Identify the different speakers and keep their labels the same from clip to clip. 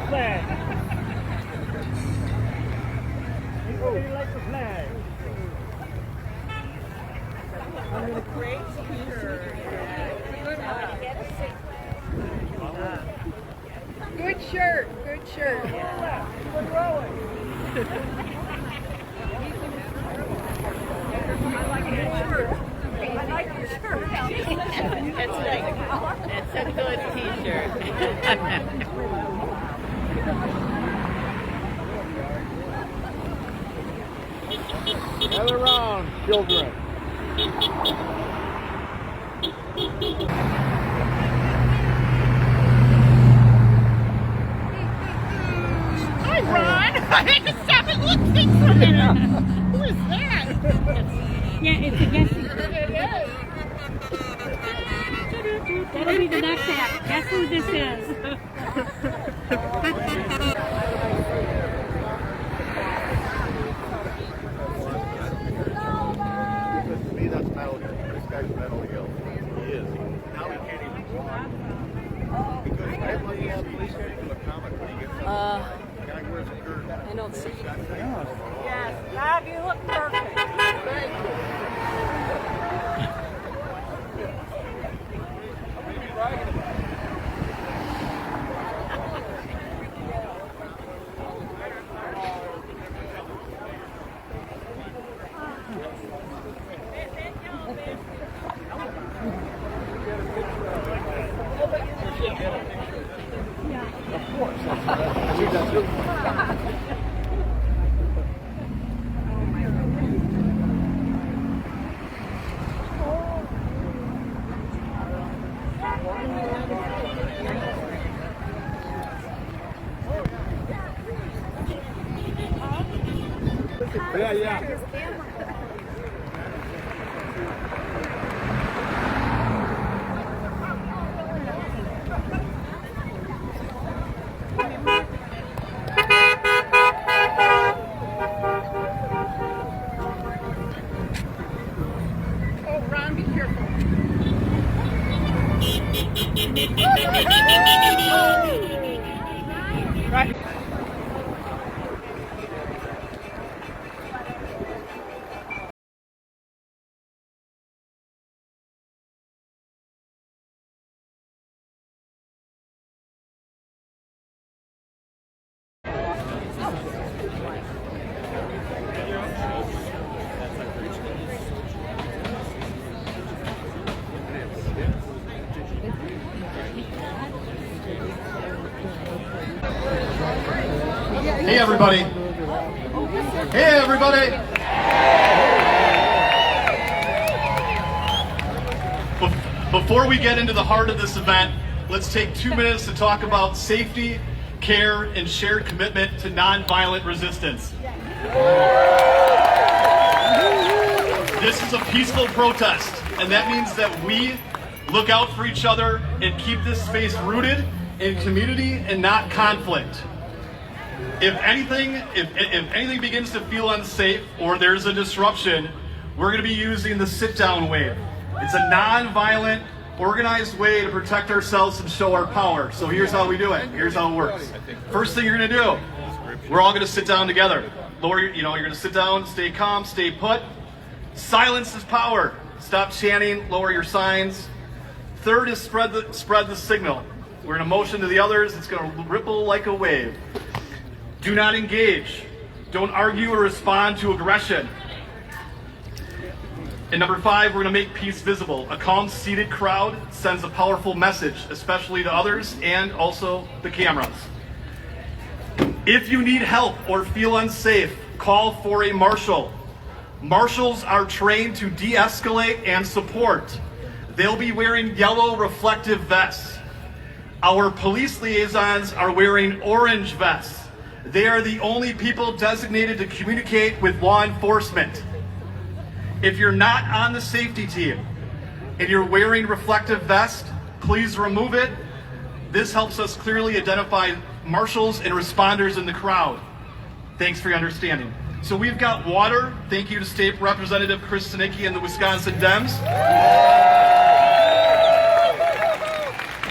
Speaker 1: flag. Anybody like the flag?
Speaker 2: Great t-shirt. Good shirt. Good shirt.
Speaker 1: Everybody rolling.
Speaker 2: I like your shirt.
Speaker 3: It's a good t-shirt.
Speaker 1: Gather around, children.
Speaker 3: Hi, Ron. I had to stop and look things for a minute. Who is that?
Speaker 4: Yeah, it's a guessing.
Speaker 3: It is.
Speaker 4: That'll be the next act. Guess who this is?
Speaker 5: To me, that's Metal Hill. This guy's Metal Hill. He is. Now he can't even walk. Because everybody has police getting to a comic when he gets up. Guy wears a shirt.
Speaker 2: I don't see.
Speaker 3: Yes, Rob, you look perfect.
Speaker 5: Thank you.
Speaker 1: Yeah.
Speaker 3: Oh, Ron, be careful. Right.
Speaker 6: Hey everybody! Hey everybody! Before we get into the heart of this event, let's take 2 minutes to talk about safety, care, and shared commitment to nonviolent resistance. This is a peaceful protest, and that means that we look out for each other and keep this space rooted in community and not conflict. If anything begins to feel unsafe or there's a disruption, we're going to be using the sit-down wave. It's a non-violent, organized way to protect ourselves and show our power. So here's how we do it. Here's how it works. First thing you're going to do, we're all going to sit down together. You're going to sit down, stay calm, stay put. Silence is power. Stop chanting, lower your signs. Third is spread the signal. We're going to motion to the others. It's going to ripple like a wave. Do not engage. Don't argue or respond to aggression. And number 5, we're going to make peace visible. A calm, seated crowd sends a powerful message, especially to others and also the cameras. If you need help or feel unsafe, call for a marshal. Marshals are trained to de-escalate and support. They'll be wearing yellow reflective vests. Our police liaisons are wearing orange vests. They are the only people designated to communicate with law enforcement. If you're not on the safety team and you're wearing reflective vest, please remove it. This helps us clearly identify marshals and responders in the crowd. Thanks for your understanding. So we've got water. Thank you to State Representative Chris Sinicki and the Wisconsin Dems.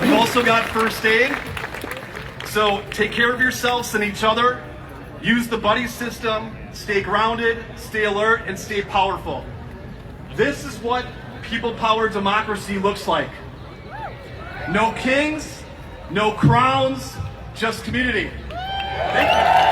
Speaker 6: We've also got first aid. So take care of yourselves and each other. Use the buddy system. Stay grounded, stay alert, and stay powerful. This is what people-powered democracy looks like. No kings, no crowns, just community. Thank you.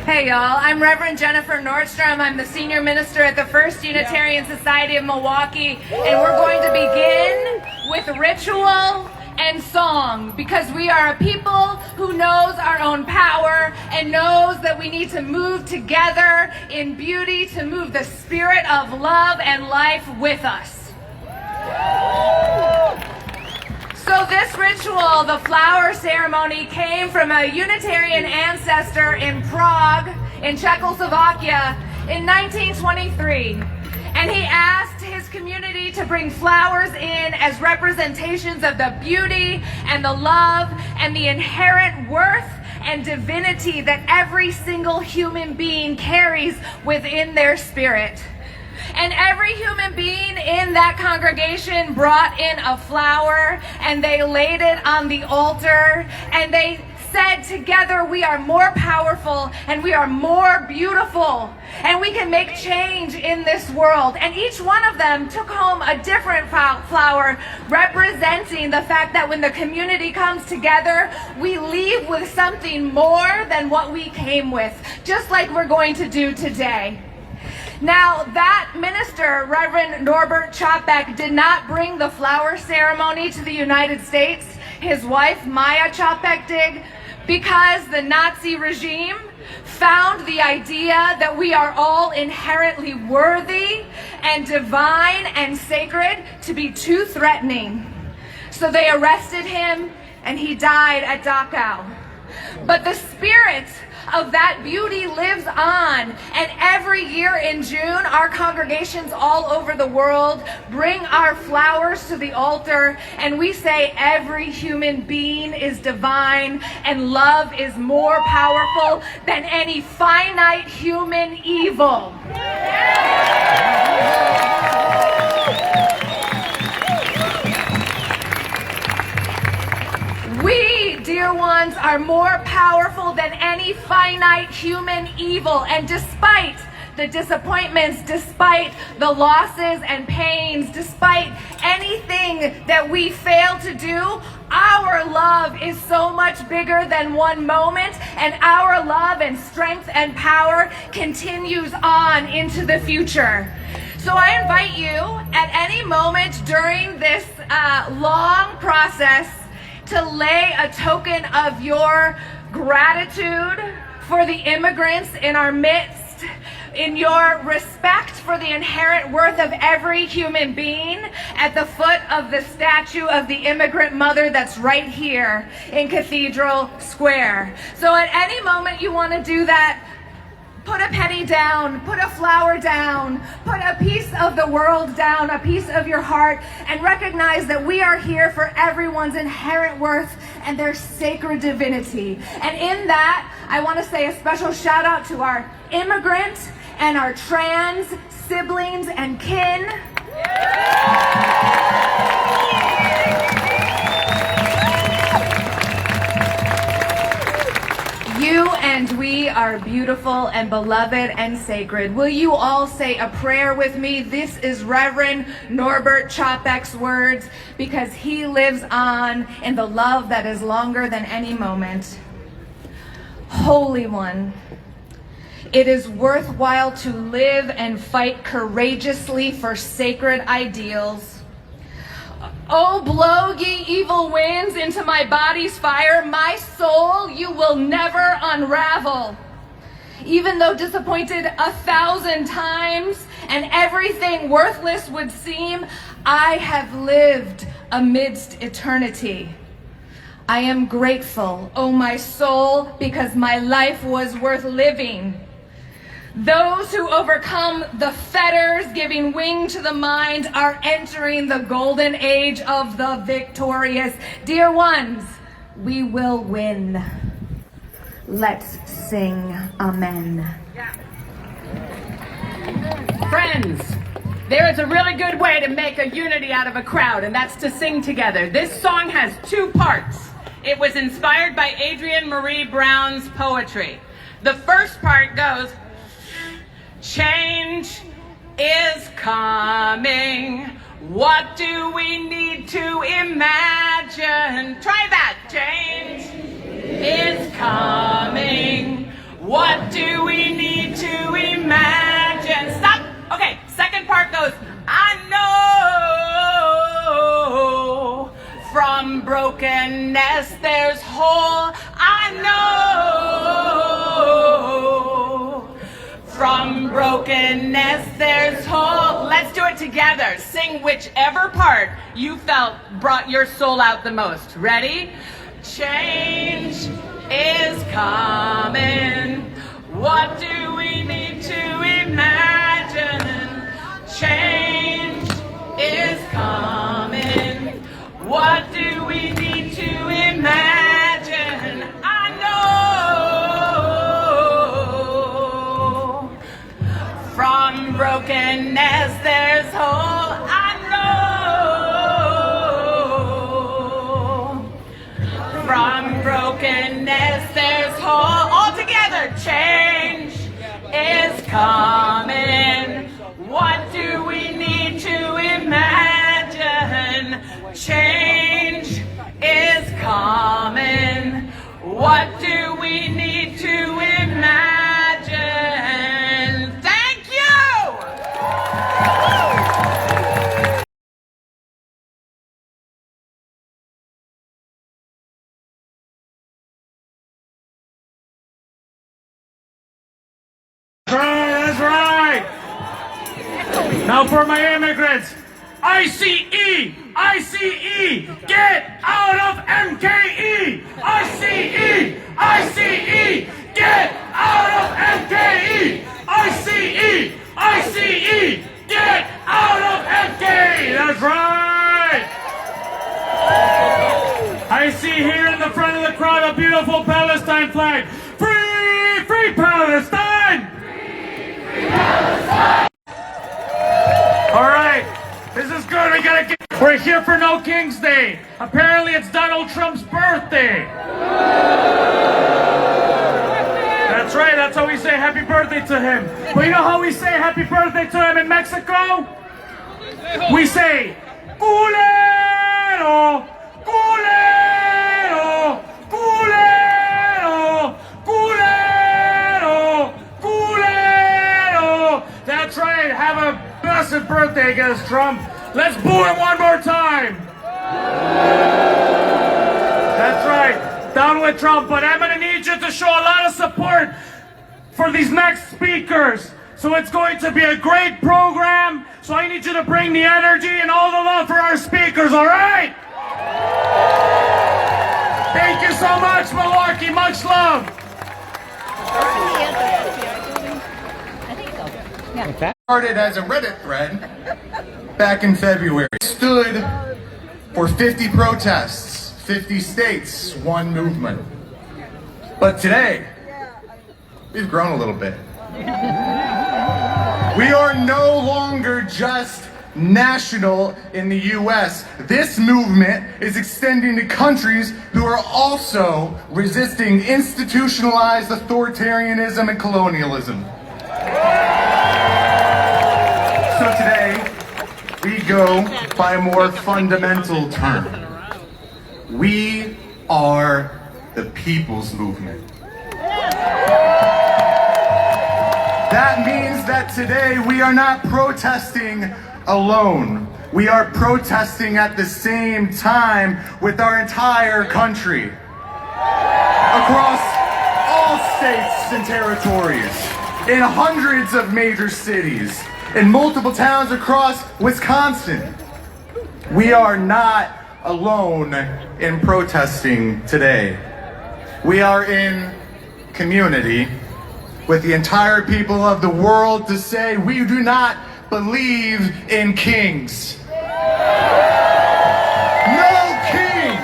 Speaker 2: Hey y'all, I'm Reverend Jennifer Nordstrom. I'm the senior minister at the First Unitarian Society of Milwaukee, and we're going to begin with ritual and song because we are a people who knows our own power and knows that we need to move together in beauty to move the spirit of love and life with us. So this ritual, the flower ceremony, came from a Unitarian ancestor in Prague, in Czechoslovakia, in 1923. And he asked his community to bring flowers in as representations of the beauty and the love and the inherent worth and divinity that every single human being carries within their spirit. And every human being in that congregation brought in a flower and they laid it on the altar and they said together, we are more powerful and we are more beautiful and we can make change in this world. And each one of them took home a different flower representing the fact that when the community comes together, we leave with something more than what we came with, just like we're going to do today. Now, that minister, Reverend Norbert Chopek, did not bring the flower ceremony to the United States. His wife, Maya Chopek, did, because the Nazi regime found the idea that we are all inherently worthy and divine and sacred to be too threatening. So they arrested him and he died at Dachau. But the spirit of that beauty lives on, and every year in June our congregations all over the world bring our flowers to the altar and we say every human being is divine and love is more powerful than any finite human evil. We, dear ones, are more powerful than any finite human evil. And despite the disappointments, despite the losses and pains, despite anything that we fail to do, our love is so much bigger than one moment, and our love and strength and power continues on into the future. So I invite you at any moment during this long process to lay a token of your gratitude for the immigrants in our midst, in your respect for the inherent worth of every human being at the foot of the statue of the immigrant mother that's right here in Cathedral Square. So at any moment you want to do that, put a penny down, put a flower down, put a piece of the world down, a piece of your heart, and recognize that we are here for everyone's inherent worth and their sacred divinity. And in that, I want to say a special shout out to our immigrant and our trans siblings and kin. You and we are beautiful and beloved and sacred. Will you all say a prayer with me? This is Reverend Norbert Chopek's words, because he lives on in the love that is longer than any moment. Holy One, it is worthwhile to live and fight courageously for sacred ideals. Oh, blow ye evil winds into my body's fire, my soul you will never unravel. Even though disappointed 1,000 times and everything worthless would seem, I have lived amidst eternity. I am grateful, oh my soul, because my life was worth living. Those who overcome the fetters, giving wing to the mind, are entering the golden age of the victorious. Dear ones, we will win. Let's sing Amen.
Speaker 7: Friends,
Speaker 3: There is a really good way to make a unity out of a crowd, and that's to sing together. This song has two parts. It was inspired by Adrienne Marie Brown's poetry. The first part goes, change is coming. What do we need to imagine? Try that. Change is coming. What do we need to imagine? Stop. Okay, second part goes, I know from brokenness there's whole. I know from brokenness there's whole. Let's do it together. Sing whichever part you felt brought your soul out the most. Ready? Change is coming. What do we need to imagine? Change is coming. What do we need to imagine? I know from brokenness there's hope. I know from brokenness there's hope. All together, change is coming. What do we need to imagine? Change is coming. What do we need to imagine? Thank you!
Speaker 1: That's right. Now for my immigrants. ICE! ICE! Get out of MKE! ICE! ICE! Get out of MKE! ICE! ICE! Get out of MKE! That's right! I see here in the front of the crowd a beautiful Palestine flag. Free! Free Palestine! Free Palestine! All right. This is good. We gotta get. We're here for No King's Day. Apparently, it's Donald Trump's birthday. That's right. That's how we say happy birthday to him. But you know how we say happy birthday to him in Mexico? We say, culero, culero, culero, culero, culero. That's right. Have a blessed birthday, guys, Trump. Let's boo him one more time. That's right. Down with Trump. But I'm going to need you to show a lot of support for these next speakers. So it's going to be a great program. So I need you to bring the energy and all the love for our speakers, all right? Thank you so much, Milwaukee. Much love.
Speaker 5: Started as a Reddit thread back in February. Stood for 50 protests, 50 states, one movement. But today, we've grown a little bit. We are no longer just national in the US. This movement is extending to countries who are also resisting institutionalized authoritarianism and colonialism. So today, we go by a more fundamental term. We are the people's movement. That means that today we are not protesting alone. We are protesting at the same time with our entire country. Across all states and territories, in hundreds of major cities, in multiple towns across Wisconsin. We are not alone in protesting today. We are in community with the entire people of the world to say we do not believe in kings. No kings!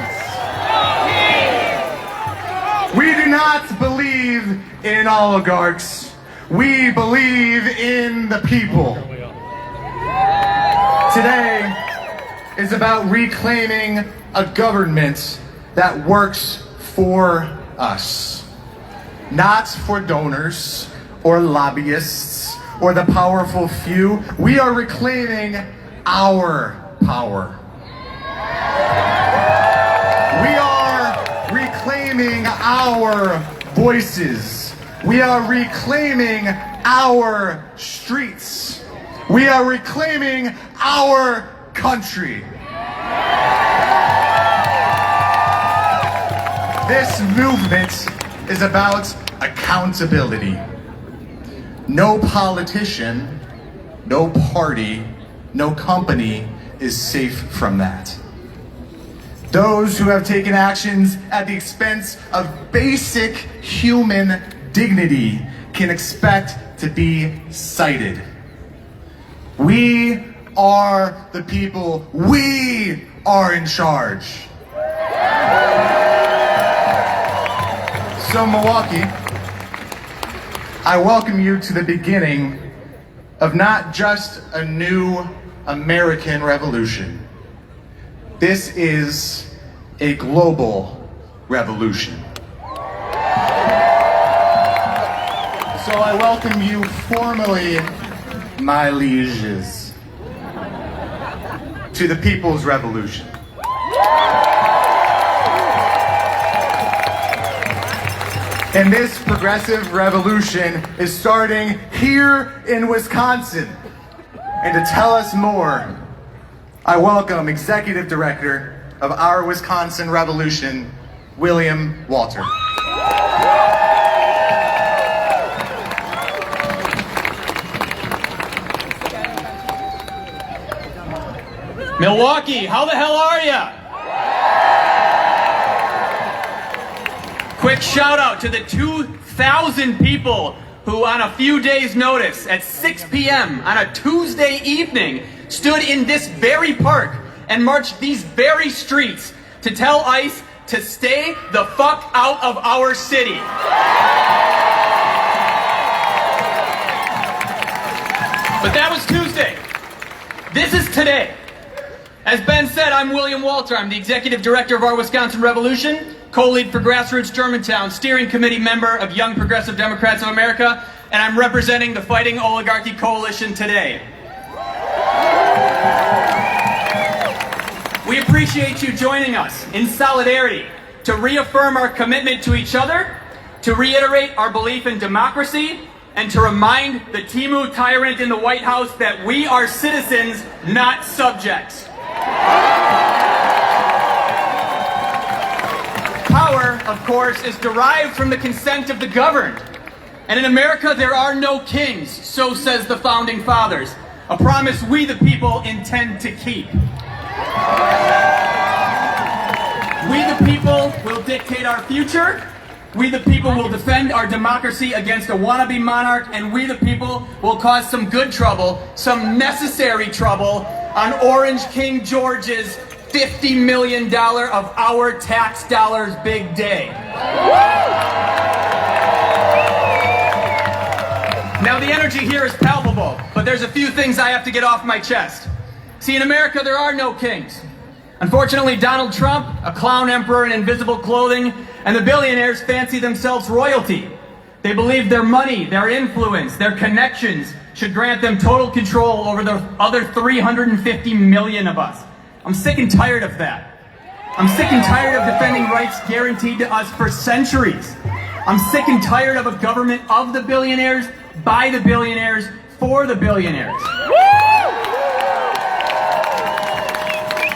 Speaker 5: We do not believe in oligarchs. We believe in the people.
Speaker 7: Today is about reclaiming a government that works for us, not for donors or lobbyists or the powerful few. We are reclaiming our power. We are reclaiming our voices. We are reclaiming our streets. We are reclaiming our country. This movement is about accountability. No politician, no party, no company is safe from that. Those who have taken actions at the expense of basic human dignity can expect to be cited. We are the people. We are in charge. So Milwaukee, I welcome you to the beginning of not just a new American revolution. This is a global revolution. So I welcome you formally, my lieges, to the People's Revolution. And this progressive revolution is starting here in Wisconsin. And to tell us more, I welcome Executive Director of Our Wisconsin Revolution, William Walter.
Speaker 8: Milwaukee, how the hell are ya? Quick shout out to the 2,000 people who on a few days' notice at 6 p.m. on a Tuesday evening stood in this very park and marched these very streets to tell ICE to stay the fuck out of our city. But that was Tuesday. This is today. As Ben said, I'm William Walter. I'm the Executive Director of Our Wisconsin Revolution, co-lead for Grassroots Germantown, steering committee member of Young Progressive Democrats of America, and I'm representing the Fighting Oligarchy Coalition today. We appreciate you joining us in solidarity to reaffirm our commitment to each other, to reiterate our belief in democracy, and to remind the Timu tyrant in the White House that we are citizens, not subjects. Power, of course, is derived from the consent of the governed. And in America, there are no kings, so says the Founding Fathers, a promise we the people intend to keep. We the people will dictate our future. We the people will defend our democracy against a wannabe monarch, and we the people will cause some good trouble, some necessary trouble, on Orange King George's $50 million of our tax dollars big day. Now the energy here is palpable, but there's a few things I have to get off my chest. See, in America there are no kings. Unfortunately, Donald Trump, a clown emperor in invisible clothing, and the billionaires fancy themselves royalty. They believe their money, their influence, their connections should grant them total control over the other 350 million of us. I'm sick and tired of that. I'm sick and tired of defending rights guaranteed to us for centuries. I'm sick and tired of a government of the billionaires, by the billionaires, for the billionaires.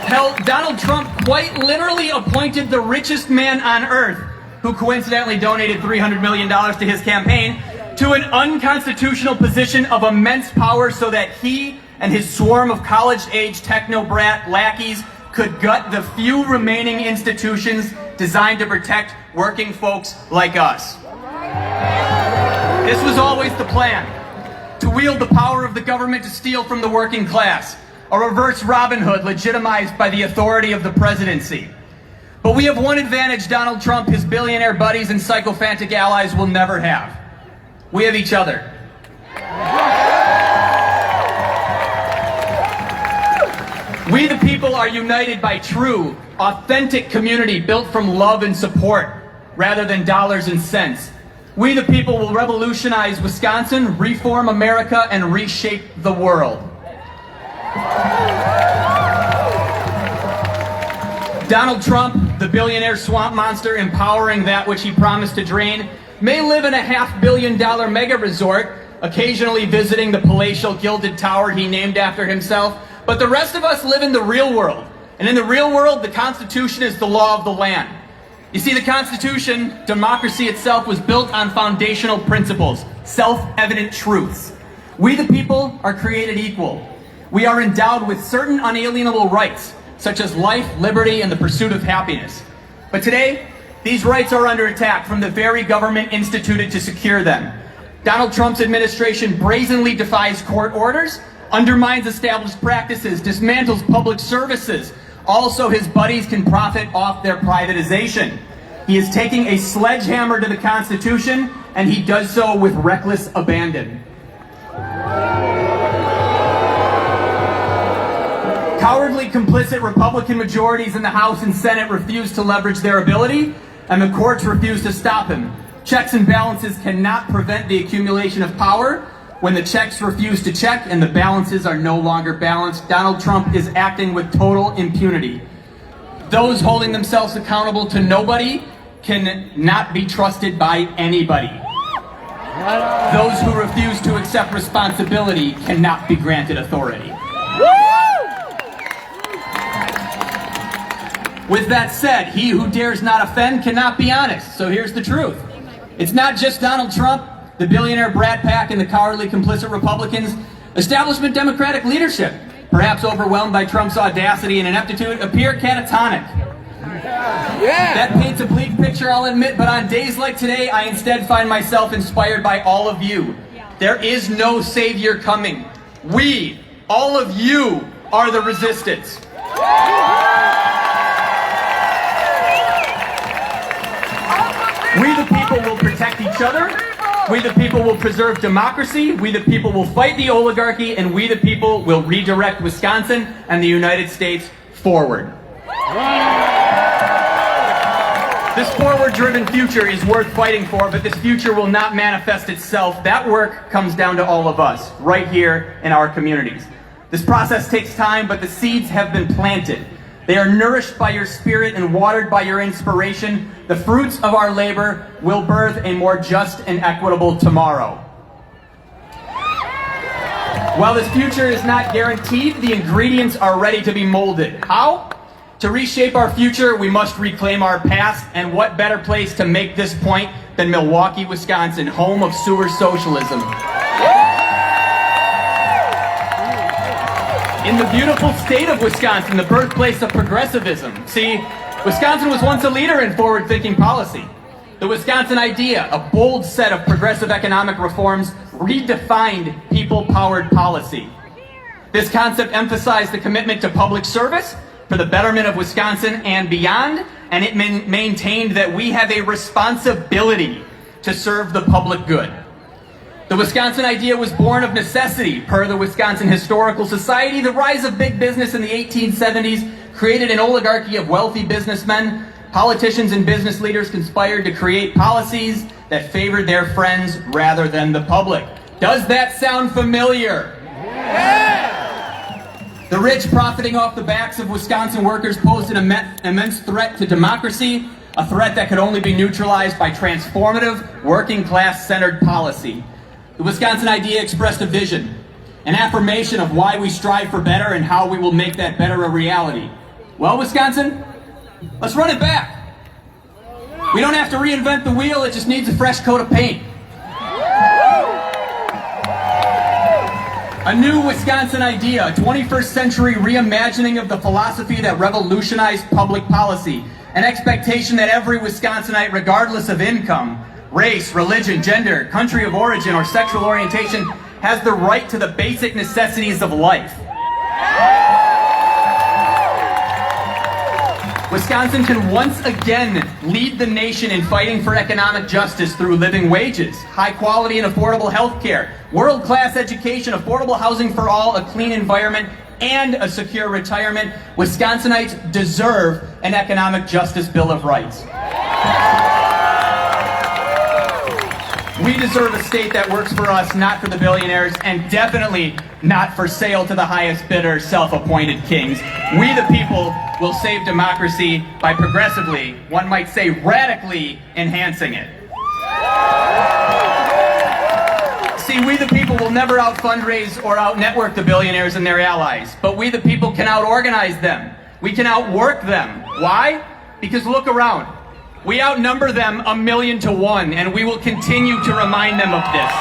Speaker 8: Hell, Donald Trump quite literally appointed the richest man on earth, who coincidentally donated $300 million to his campaign, to an unconstitutional position of immense power so that he and his swarm of college-age techno-brat lackeys could gut the few remaining institutions designed to protect working folks like us. This was always the plan, to wield the power of the government to steal from the working class, a reverse Robin Hood legitimized by the authority of the presidency. But we have one advantage Donald Trump, his billionaire buddies, and sycophantic allies will never have. We have each other. We the people are united by true, authentic community built from love and support rather than dollars and cents. We the people will revolutionize Wisconsin, reform America, and reshape the world. Donald Trump, the billionaire swamp monster empowering that which he promised to drain, may live in a $500 million mega resort, occasionally visiting the palatial gilded tower he named after himself, but the rest of us live in the real world. And in the real world, the Constitution is the law of the land. You see, the Constitution, democracy itself, was built on foundational principles, self-evident truths. We the people are created equal. We are endowed with certain unalienable rights, such as life, liberty, and the pursuit of happiness. But today, these rights are under attack from the very government instituted to secure them. Donald Trump's administration brazenly defies court orders, undermines established practices, dismantles public services. Also, his buddies can profit off their privatization. He is taking a sledgehammer to the Constitution, and he does so with reckless abandon. Cowardly, complicit Republican majorities in the House and Senate refuse to leverage their ability, and the courts refuse to stop him. Checks and balances cannot prevent the accumulation of power. When the checks refuse to check and the balances are no longer balanced, Donald Trump is acting with total impunity. Those holding themselves accountable to nobody can not be trusted by anybody. Those who refuse to accept responsibility cannot be granted authority. With that said, he who dares not offend cannot be honest. So here's the truth. It's not just Donald Trump, the billionaire Brat Pack, and the cowardly complicit Republicans. Establishment Democratic leadership, perhaps overwhelmed by Trump's audacity and ineptitude, appear catatonic. That paints a bleak picture, I'll admit, but on days like today, I instead find myself inspired by all of you. There is no savior coming. We, all of you, are the resistance. We the people will protect each other. We the people will preserve democracy. We the people will fight the oligarchy, and we the people will redirect Wisconsin and the United States forward. This forward-driven future is worth fighting for, but this future will not manifest itself. That work comes down to all of us, right here in our communities. This process takes time, but the seeds have been planted. They are nourished by your spirit and watered by your inspiration. The fruits of our labor will birth a more just and equitable tomorrow. While this future is not guaranteed, the ingredients are ready to be molded. How? To reshape our future, we must reclaim our past, and what better place to make this point than Milwaukee, Wisconsin, home of sewer socialism. In the beautiful state of Wisconsin, the birthplace of progressivism. See, Wisconsin was once a leader in forward-thinking policy. The Wisconsin idea, a bold set of progressive economic reforms, redefined people-powered policy. This concept emphasized the commitment to public service for the betterment of Wisconsin and beyond, and it maintained that we have a responsibility to serve the public good. The Wisconsin idea was born of necessity. Per the Wisconsin Historical Society, the rise of big business in the 1870s created an oligarchy of wealthy businessmen. Politicians and business leaders conspired to create policies that favored their friends rather than the public. Does that sound familiar? Yeah! The rich profiting off the backs of Wisconsin workers posed an immense threat to democracy, a threat that could only be neutralized by transformative, working-class-centered policy. The Wisconsin idea expressed a vision, an affirmation of why we strive for better and how we will make that better a reality. Well, Wisconsin, let's run it back. We don't have to reinvent the wheel, it just needs a fresh coat of paint. A new Wisconsin idea, a 21st century reimagining of the philosophy that revolutionized public policy, an expectation that every Wisconsinite, regardless of income, race, religion, gender, country of origin, or sexual orientation, has the right to the basic necessities of life. Wisconsin can once again lead the nation in fighting for economic justice through living wages, high quality and affordable health care, world-class education, affordable housing for all, a clean environment, and a secure retirement, Wisconsinites deserve an economic justice bill of rights. We deserve a state that works for us, not for the billionaires, and definitely not for sale to the highest bidder, self-appointed kings. We the people will save democracy by progressively, one might say radically, enhancing it. See, we the people will never out-fundraise or out-network the billionaires and their allies, but we the people can out-organize them. We can outwork them. Why? Because look around. We outnumber them 1,000,000 to 1, and we will continue to remind them of this.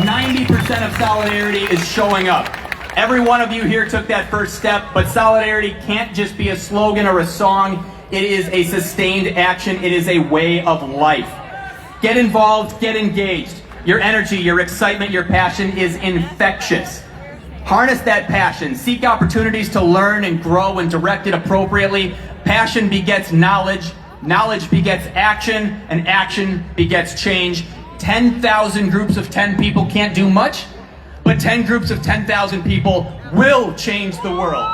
Speaker 8: 90% of solidarity is showing up. Every one of you here took that first step, but solidarity can't just be a slogan or a song. It is a sustained action. It is a way of life. Get involved, get engaged. Your energy, your excitement, your passion is infectious. Harness that passion. Seek opportunities to learn and grow and direct it appropriately. Passion begets knowledge. Knowledge begets action, and action begets change. 10,000 groups of 10 people can't do much, but 10 groups of 10,000 people will change the world.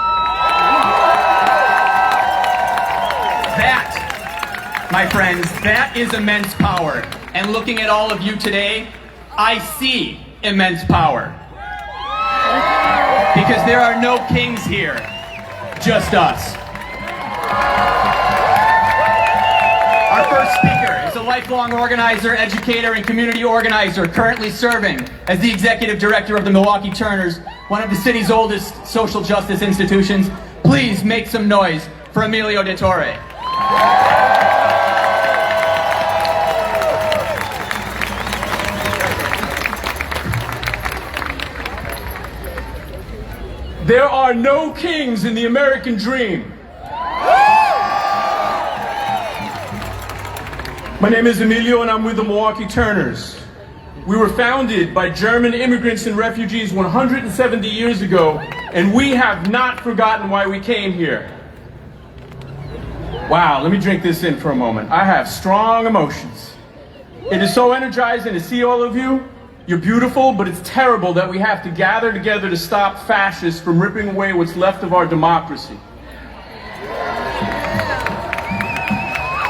Speaker 8: That, my friends, that is immense power. And looking at all of you today, I see immense power. Because there are no kings here, just us. Our first speaker is a lifelong organizer, educator, and community organizer, currently serving as the executive director of the Milwaukee Turners, one of the city's oldest social justice institutions. Please make some noise for Emilio De Torre.
Speaker 9: There are no kings in the American dream. My name is Emilio and I'm with the Milwaukee Turners. We were founded by German immigrants and refugees 170 years ago, and we have not forgotten why we came here. Wow, let me drink this in for a moment. I have strong emotions. It is so energizing to see all of you. You're beautiful, but it's terrible that we have to gather together to stop fascists from ripping away what's left of our democracy.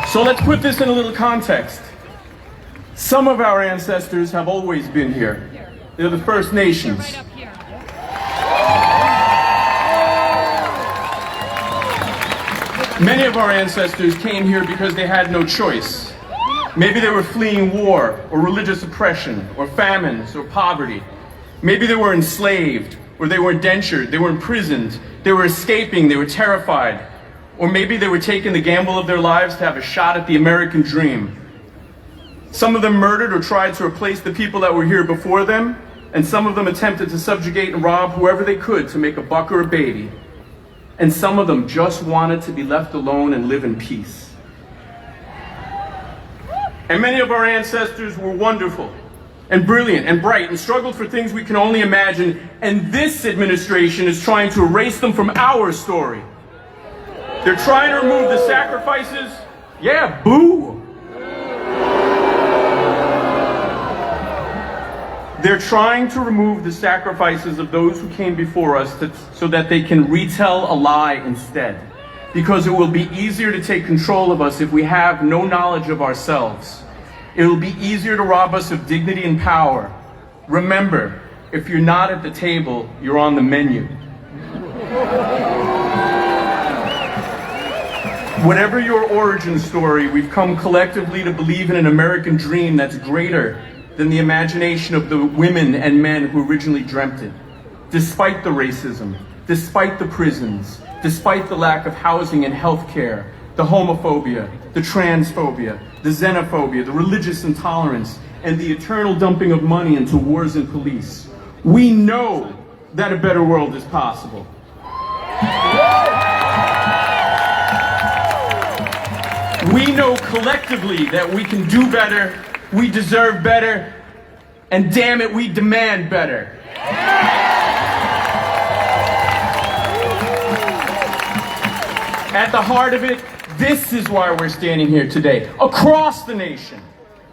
Speaker 9: So let's put this in a little context. Some of our ancestors have always been here. They're the First Nations. Many of our ancestors came here because they had no choice. Maybe they were fleeing war, or religious oppression, or famines, or poverty. Maybe they were enslaved, or they were indentured, they were imprisoned, they were escaping, they were terrified. Or maybe they were taking the gamble of their lives to have a shot at the American dream. Some of them murdered or tried to replace the people that were here before them, and some of them attempted to subjugate and rob whoever they could to make a buck or a baby. And some of them just wanted to be left alone and live in peace. And many of our ancestors were wonderful and brilliant and bright and struggled for things we can only imagine. And this administration is trying to erase them from our story. They're trying to remove the sacrifices. Yeah, boo. They're trying to remove the sacrifices of those who came before us so that they can retell a lie instead. Because it will be easier to take control of us if we have no knowledge of ourselves. It will be easier to rob us of dignity and power. Remember, if you're not at the table, you're on the menu. Whatever your origin story, we've come collectively to believe in an American dream that's greater than the imagination of the women and men who originally dreamt it. Despite the racism, despite the prisons, despite the lack of housing and health care, the homophobia, the transphobia, the xenophobia, the religious intolerance, and the eternal dumping of money into wars and police, we know that a better world is possible. We know collectively that we can do better, we deserve better, and damn it, we demand better. At the heart of it, this is why we're standing here today, across the nation.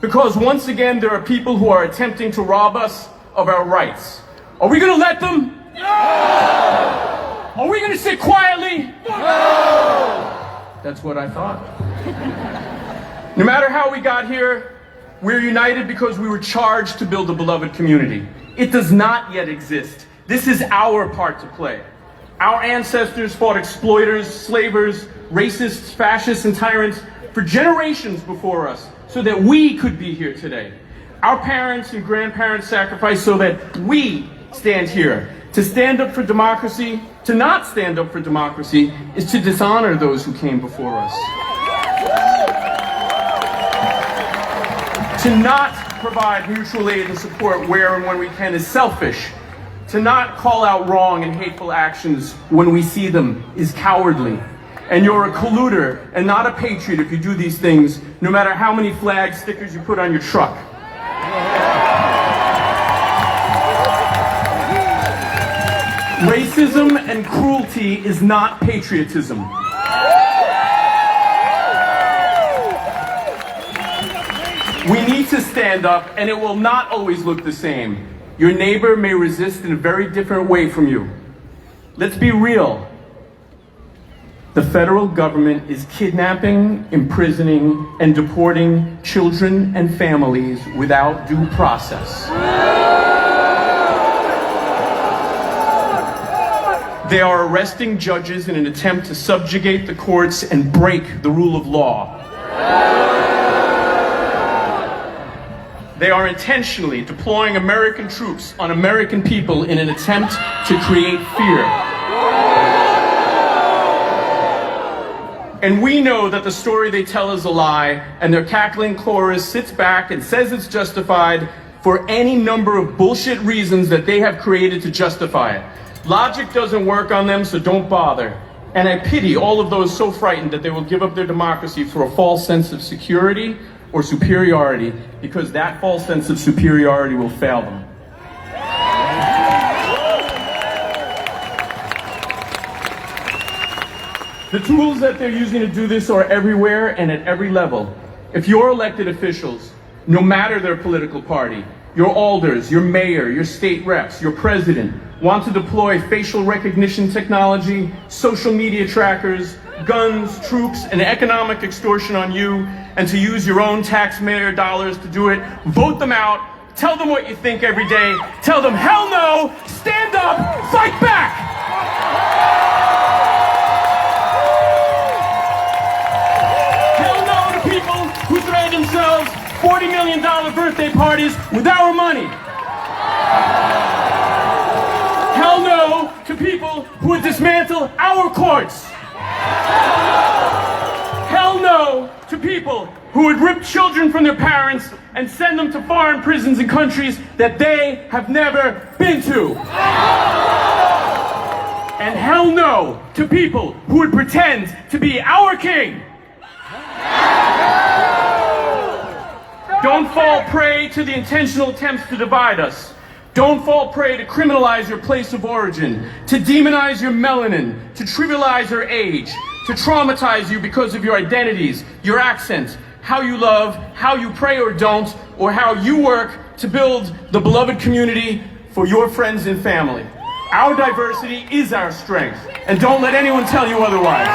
Speaker 9: Because once again, there are people who are attempting to rob us of our rights. Are we going to let them? No! Are we going to sit quietly? No! That's what I thought. No matter how we got here, we're united because we were charged to build a beloved community. It does not yet exist. This is our part to play. Our ancestors fought exploiters, slavers, racists, fascists, and tyrants for generations before us so that we could be here today. Our parents and grandparents sacrificed so that we stand here. To stand up for democracy, to not stand up for democracy, is to dishonor those who came before us. To not provide mutual aid and support where and when we can is selfish. To not call out wrong and hateful actions when we see them is cowardly. And you're a colluder and not a patriot if you do these things, no matter how many flag stickers you put on your truck. Racism and cruelty is not patriotism. We need to stand up, and it will not always look the same. Your neighbor may resist in a very different way from you. Let's be real. The federal government is kidnapping, imprisoning, and deporting children and families without due process. They are arresting judges in an attempt to subjugate the courts and break the rule of law. They are intentionally deploying American troops on American people in an attempt to create fear. And we know that the story they tell is a lie, and their cackling chorus sits back and says it's justified for any number of bullshit reasons that they have created to justify it. Logic doesn't work on them, so don't bother. And I pity all of those so frightened that they will give up their democracy for a false sense of security or superiority, because that false sense of superiority will fail them. The tools that they're using to do this are everywhere and at every level. If your elected officials, no matter their political party, your alders, your mayor, your state reps, your president, want to deploy facial recognition technology, social media trackers, guns, troops, and economic extortion on you, and to use your own taxpayer dollars to do it, vote them out, tell them what you think every day, tell them hell no, stand up, fight back! Hell no to people who threaten themselves $40 million birthday parties with our money. Hell no to people who would dismantle our courts. Hell no to people who would rip children from their parents and send them to foreign prisons in countries that they have never been to. And hell no to people who would pretend to be our king. Don't fall prey to the intentional attempts to divide us. Don't fall prey to criminalize your place of origin, to demonize your melanin, to trivialize your age, to traumatize you because of your identities, your accents, how you love, how you pray or don't, or how you work to build the beloved community for your friends and family. Our diversity is our strength, and don't let anyone tell you otherwise.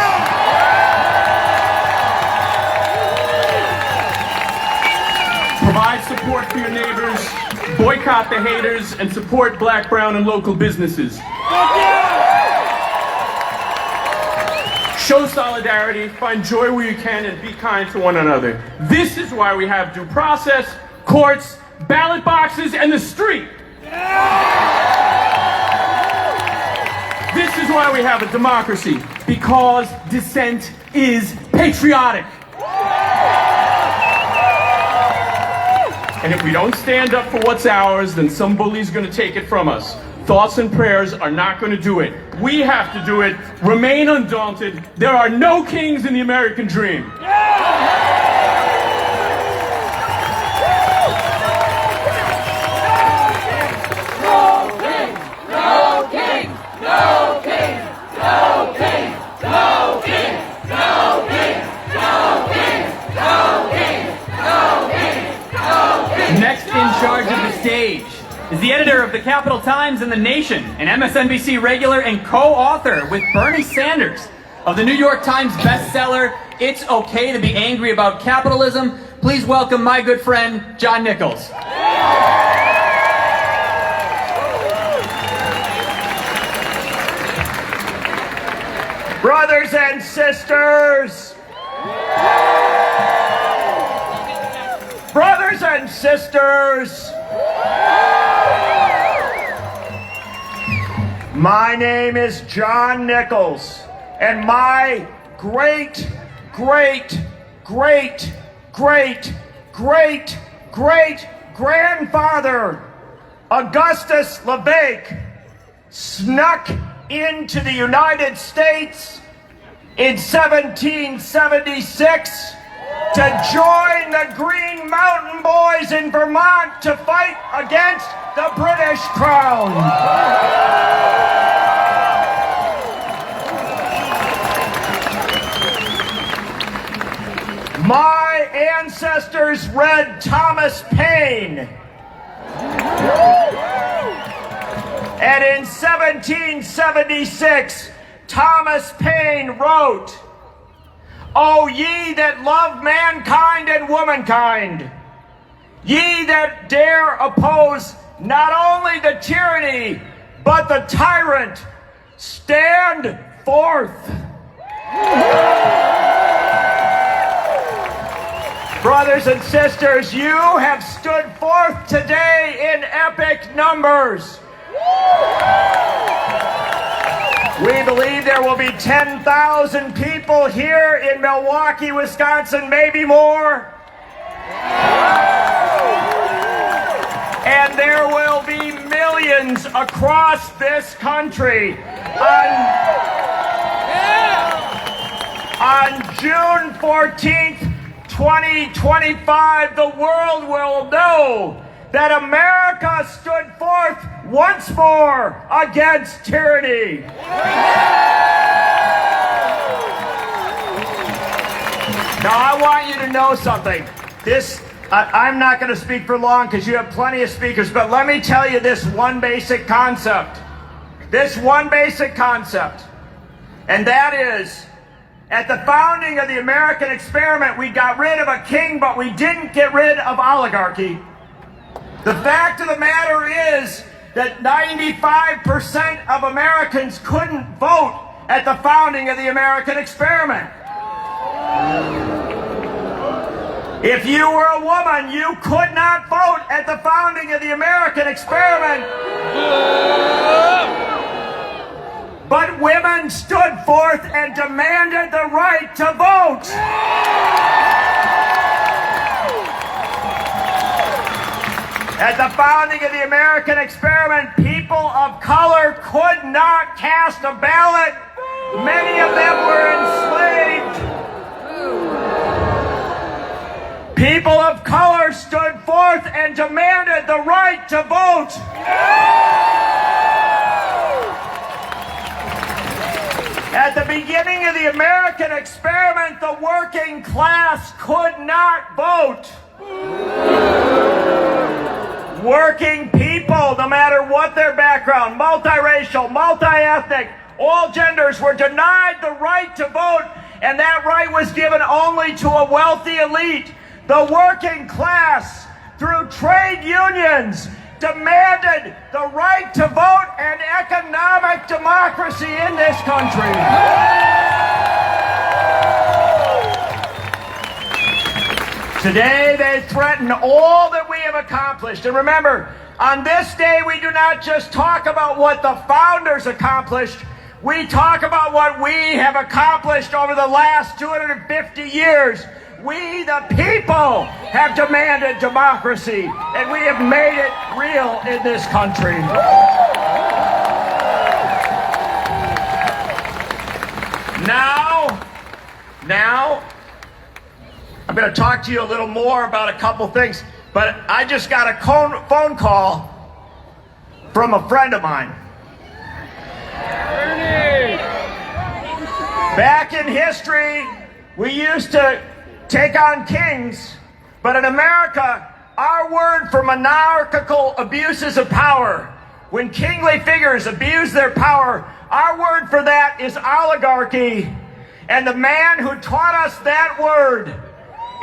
Speaker 9: Provide support for your neighbors, boycott the haters, and support black, brown, and local businesses. Show solidarity, find joy where you can, and be kind to one another. This is why we have due process, courts, ballot boxes, and the street. This is why we have a democracy, because dissent is patriotic. And if we don't stand up for what's ours, then some bully's gonna take it from us. Thoughts and prayers are not gonna do it. We have to do it. Remain undaunted. There are no kings in the American dream.
Speaker 8: Next in charge of the stage, is the editor of the Capital Times and The Nation, an MSNBC regular and co-author with Bernie Sanders of the New York Times bestseller, It's Okay to Be Angry About Capitalism. Please welcome my good friend, John Nichols.
Speaker 10: Brothers and sisters, brothers and sisters, my name is John Nichols, and my great, great, great, great, great, great grandfather, Augustus LeBake, snuck into the United States in 1776 to join the Green Mountain Boys in Vermont to fight against the British Crown. My ancestors read Thomas Paine. And in 1776, Thomas Paine wrote, "O ye that love mankind and womankind, ye that dare oppose not only the tyranny, but the tyrant, stand forth." Brothers and sisters, you have stood forth today in epic numbers. We believe there will be 10,000 people here in Milwaukee, Wisconsin, maybe more. And there will be millions across this country. On June 14th, 2025, the world will know that America stood forth once more against tyranny. Now, I want you to know something. I'm not going to speak for long because you have plenty of speakers, but let me tell you this one basic concept. This one basic concept. And that is, at the founding of the American experiment, we got rid of a king, but we didn't get rid of oligarchy. The fact of the matter is that 95% of Americans couldn't vote at the founding of the American experiment. If you were a woman, you could not vote at the founding of the American experiment. But women stood forth and demanded the right to vote. At the founding of the American experiment, people of color could not cast a ballot. Many of them were enslaved. People of color stood forth and demanded the right to vote. At the beginning of the American experiment, the working class could not vote. Working people, no matter what their background, multiracial, multi-ethnic, all genders were denied the right to vote, and that right was given only to a wealthy elite. The working class, through trade unions, demanded the right to vote and economic democracy in this country. Today they threaten all that we have accomplished. And remember, on this day we do not just talk about what the founders accomplished, we talk about what we have accomplished over the last 250 years. We, the people, have demanded democracy, and we have made it real in this country. Now, I'm going to talk to you a little more about a couple things, but I just got a phone call from a friend of mine. Back in history, we used to take on kings, but in America, Our word for monarchical abuses of power, when kingly figures abuse their power, our word for that is oligarchy. And the man who taught us that word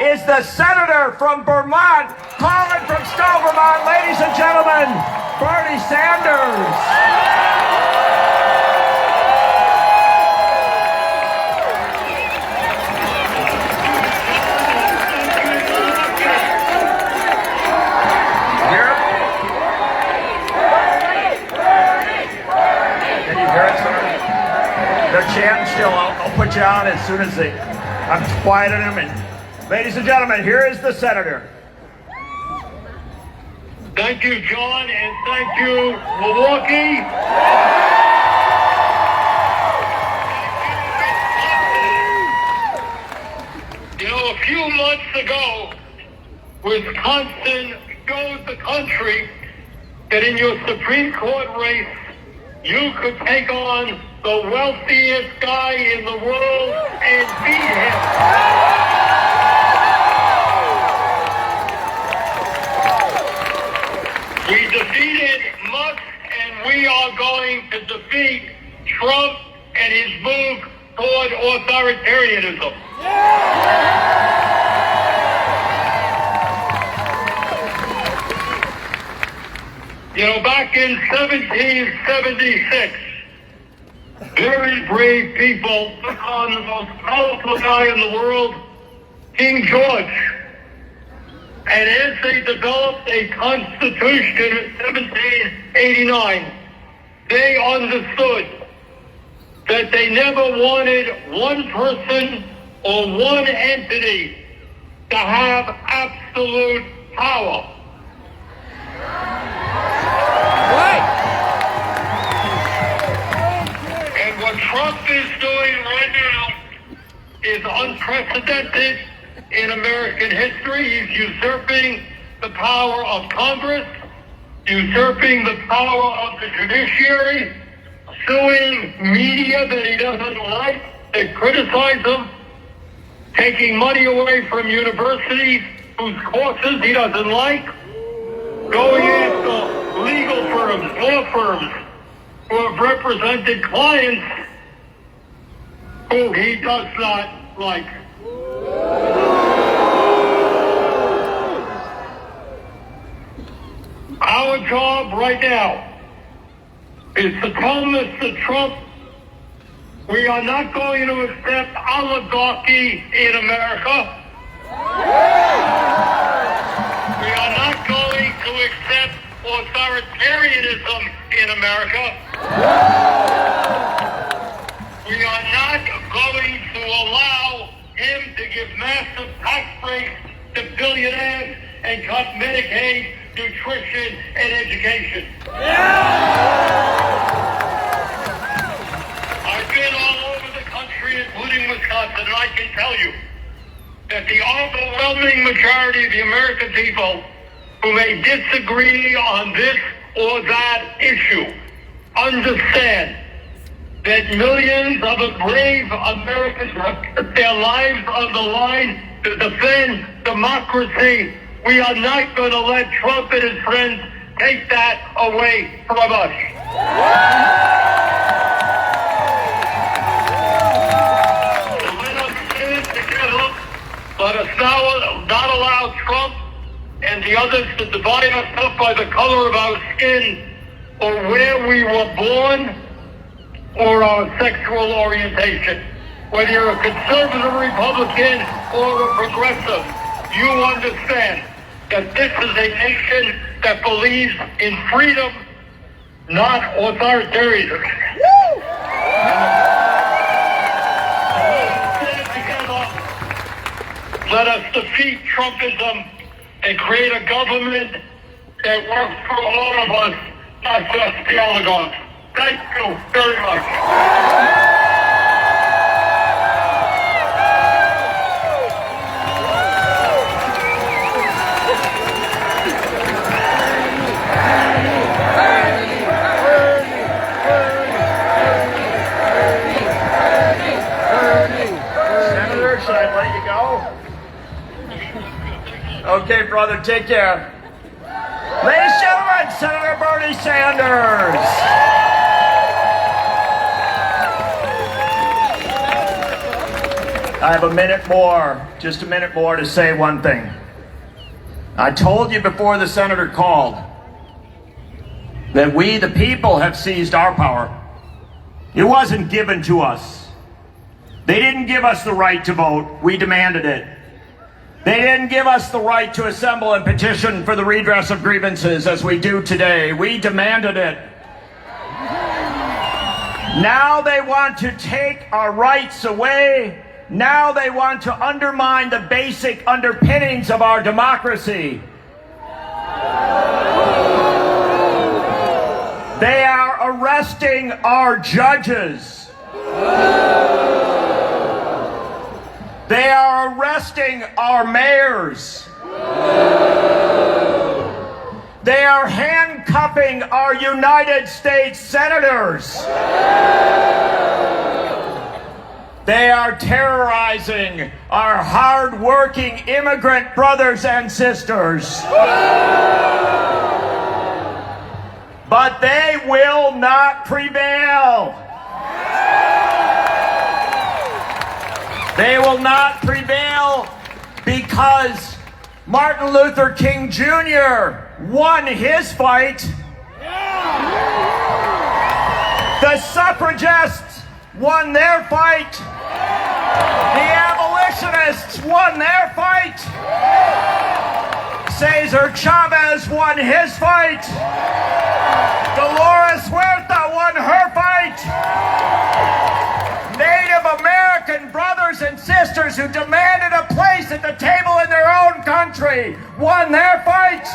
Speaker 10: is the senator from Vermont, calling from Stowe, Vermont, ladies and gentlemen, Bernie Sanders. They're chanting still. I'll put you on as soon as I'm quieting them. And ladies and gentlemen, here is the senator.
Speaker 11: Thank you, John, and thank you, Milwaukee. You know, a few months ago, Wisconsin showed the country that in your Supreme Court race, you could take on the wealthiest guy in the world and beat him. We defeated Musk, and we are going to defeat Trump and his move toward authoritarianism. You know, back in 1776, very brave people took on the most powerful guy in the world, King George. And as they developed a constitution in 1789, they understood that they never wanted one person or one entity to have absolute power. And what Trump is doing right now is unprecedented in American history. He's usurping the power of Congress, usurping the power of the judiciary, suing media that he doesn't like, that criticize him, taking money away from universities whose courses he doesn't like, going after legal firms, law firms, who have represented clients who he does not like. Our job right now is to tell Mr. Trump we are not going to accept oligarchy in America. We are not going to accept authoritarianism in America. We are not going to allow him to give massive tax breaks to billionaires and cut Medicaid, nutrition, and education. I've been all over the country, including Wisconsin, and I can tell you that the overwhelming majority of the American people who may disagree on this or that issue understand that millions of brave Americans have put their lives on the line to defend democracy. We are not going to let Trump and his friends take that away from us. Let us stand together. Let us now not allow Trump and the others to divide us up by the color of our skin or where we were born or our sexual orientation. Whether you're a conservative Republican or a progressive, you understand that this is a nation that believes in freedom, not authoritarianism. Let us defeat Trumpism and create a government that works for all of us, not just the oligarchs. Thank you very much.
Speaker 10: Senator, should I let you go? Okay, brother. brother. Take care. Ladies and gentlemen, Senator Bernie Sanders. I have a minute more, just a minute more to say one thing. I told you before the senator called that we, the people, have seized our power. It wasn't given to us. They didn't give us the right to vote. We demanded it. They didn't give us the right to assemble and petition for the redress of grievances as we do today. We demanded it. Now they want to take our rights away. Now they want to undermine the basic underpinnings of our democracy. They are arresting our judges. They are arresting our mayors. They are handcuffing our United States senators. They are terrorizing our hard-working immigrant brothers and sisters. But they will not prevail. They will not prevail because Martin Luther King Jr. won his fight. The suffragists won their fight. The abolitionists won their fight. Cesar Chavez won his fight. Dolores Huerta won her fight. Native American brothers and sisters who demanded a place at the table in their own country won their fight.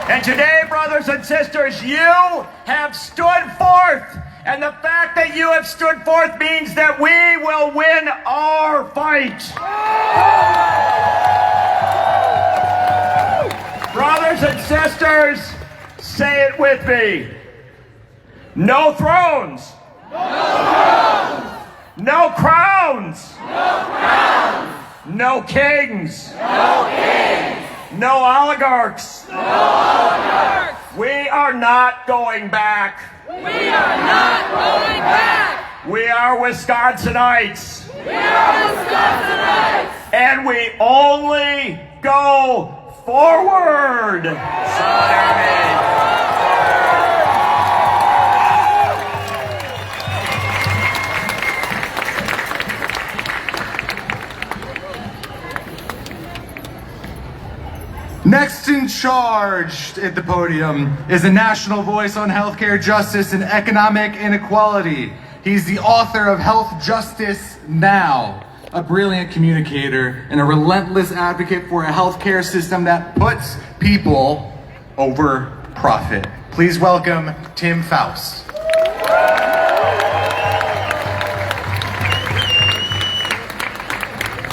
Speaker 10: And today, brothers and sisters, you have stood forth. And the fact that you have stood forth means that we will win our fight. Brothers and sisters, say it with me. No thrones. No crowns. No kings. No oligarchs. We are not going back.
Speaker 2: We are not going back.
Speaker 10: We are Wisconsinites.
Speaker 2: We are Wisconsinites.
Speaker 10: And we only go forward. Solidarity.
Speaker 7: Next in charge at the podium is a national voice on healthcare justice and economic inequality. He's the author of Health Justice Now, a brilliant communicator and a relentless advocate for a healthcare system that puts people over profit. Please welcome Tim Faust.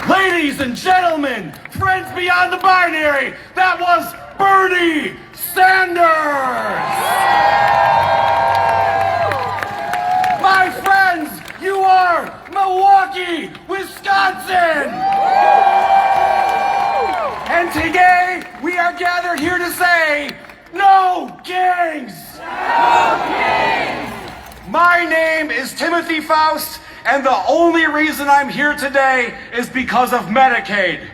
Speaker 1: Ladies and gentlemen, friends beyond the binary, that was Bernie Sanders! My friends, you are Milwaukee, Wisconsin! And today, we are gathered here to say, no gangs! No gangs! My name is Timothy Faust, and the only reason I'm here today is because of Medicaid.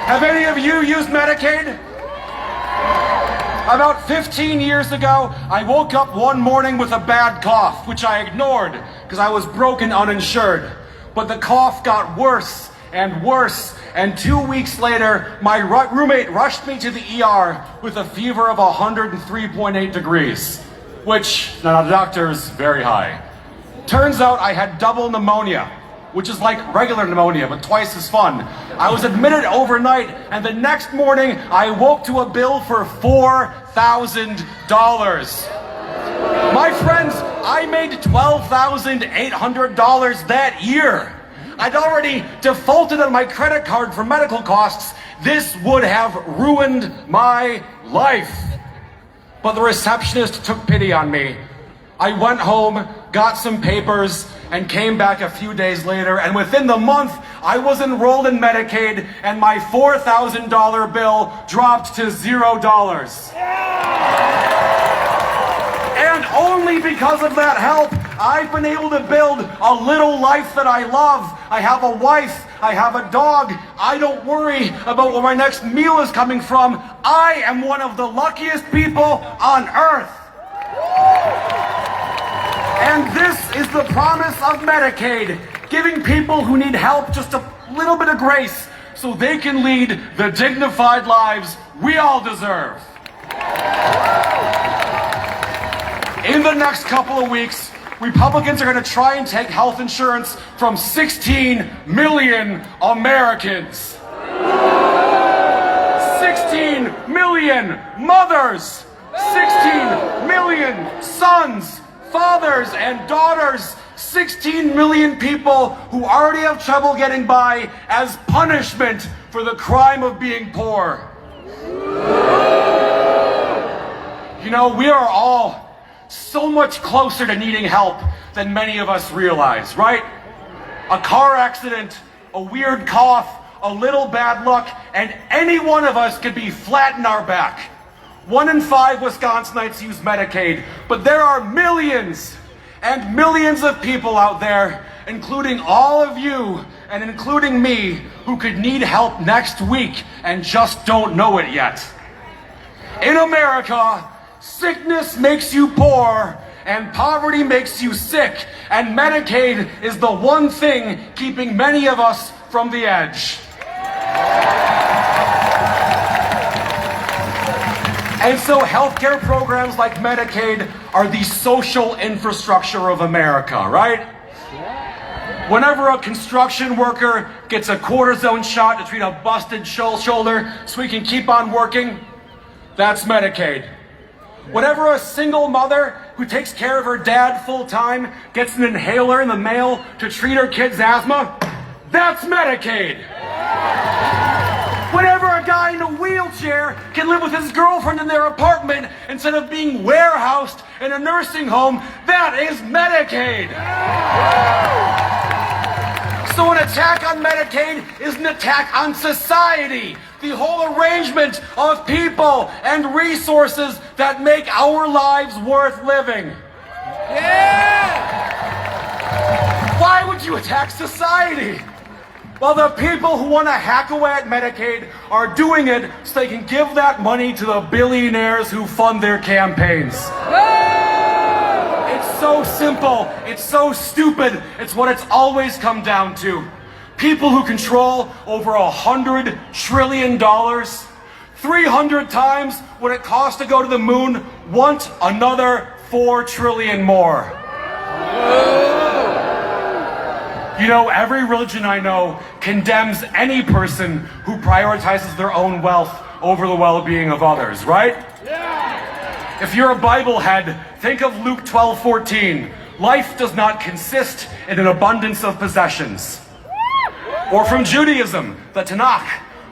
Speaker 1: Have any of you used Medicaid? About 15 years ago, I woke up one morning with a bad cough, which I ignored because I was broke and uninsured. But the cough got worse and worse, and 2 weeks later, my roommate rushed me to the ER with a fever of 103.8 degrees, which, now the doctor's very high. Turns out I had double pneumonia, which is like regular pneumonia, but twice as fun. I was admitted overnight, and the next morning, I woke to a bill for $4,000. My friends, I made $12,800 that year. I'd already defaulted on my credit card for medical costs. This would have ruined my life. But the receptionist took pity on me. I went home,
Speaker 8: got some papers, and came back a few days later, and within the month, I was enrolled in Medicaid, and my $4,000 bill dropped to $0. And only because of that help, I've been able to build a little life that I love. I have a wife, I have a dog. I don't worry about where my next meal is coming from. I am one of the luckiest people on earth. And this is the promise of Medicaid, giving people who need help just a little bit of grace so they can lead the dignified lives we all deserve. In the next couple of weeks, Republicans are going to try and take health insurance from 16 million Americans. 16 million mothers, 16 million sons, fathers and daughters, 16 million people who already have trouble getting by as punishment for the crime of being poor. You know, we are all so much closer to needing help than many of us realize, right? A car accident, a weird cough, a little bad luck, and any one of us could be flat in our back. 1 in 5 Wisconsinites use Medicaid, but there are millions and millions of people out there, including all of you and including me, who could need help next week and just don't know it yet. In America, sickness makes you poor and poverty makes you sick, and Medicaid is the one thing keeping many of us from the edge. And so healthcare programs like Medicaid are the social infrastructure of America, right? Whenever a construction worker gets a cortisone shot to treat a busted shoulder so he can keep on working, that's Medicaid. Whenever a single mother who takes care of her dad full-time gets an inhaler in the mail to treat her kid's asthma, that's Medicaid. Whenever a guy in a wheelchair can live with his girlfriend in their apartment instead of being warehoused in a nursing home, that is Medicaid. So an attack on Medicaid is an attack on society, the whole arrangement of people and resources that make our lives worth living. Yeah! Why would you attack society? Well, the people who want to hack away at Medicaid are doing it so they can give that money to the billionaires who fund their campaigns. It's so simple. It's so stupid. It's what it's always come down to. People who control over $100 trillion, 300 times what it costs to go to the moon, want another 4 trillion more. You know, every religion I know condemns any person who prioritizes their own wealth over the well-being of others, right? Yeah. If you're a Bible head, think of Luke 12:14. Life does not consist in an abundance of possessions. Or from Judaism, the Tanakh.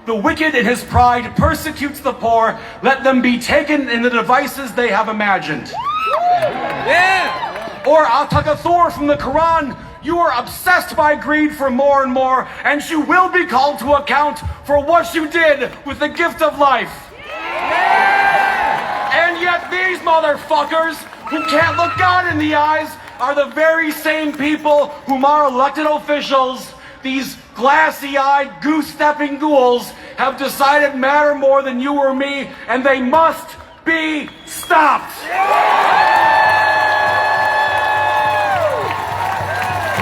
Speaker 8: The wicked in his pride persecutes the poor. Let them be taken in the devices they have imagined. Yeah. Or Al-Takathur from the Quran. You are obsessed by greed for more and more, and you will be called to account for what you did with the gift of life. Yeah. And yet these motherfuckers who can't look God in the eyes are the very same people whom our elected officials, these glassy-eyed, goose-stepping ghouls, have decided matter more than you or me, and they must be stopped.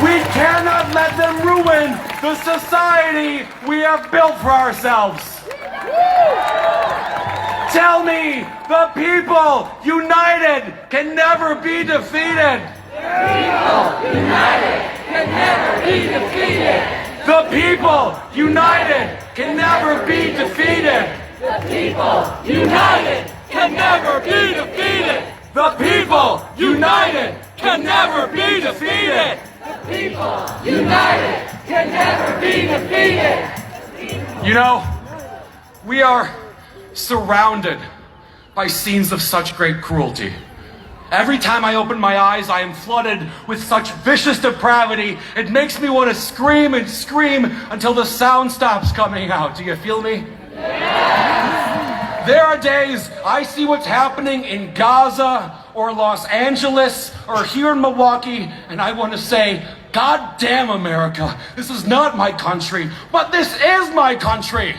Speaker 8: We cannot let them ruin the society we have built for ourselves. Tell me, the people united can never be defeated.
Speaker 12: People united can never be defeated.
Speaker 8: The people united can never be defeated.
Speaker 12: The people united can never be defeated.
Speaker 8: The people united can never be defeated.
Speaker 12: The people united can never be defeated.
Speaker 8: You know, we are surrounded by scenes of such great cruelty.
Speaker 1: Every time I open my eyes, I am flooded with such vicious depravity, it makes me want to scream and scream until the sound stops coming out. Do you feel me? There are days I see what's happening in Gaza or Los Angeles or here in Milwaukee, and I want to say, God damn America, this is not my country, but this is my country.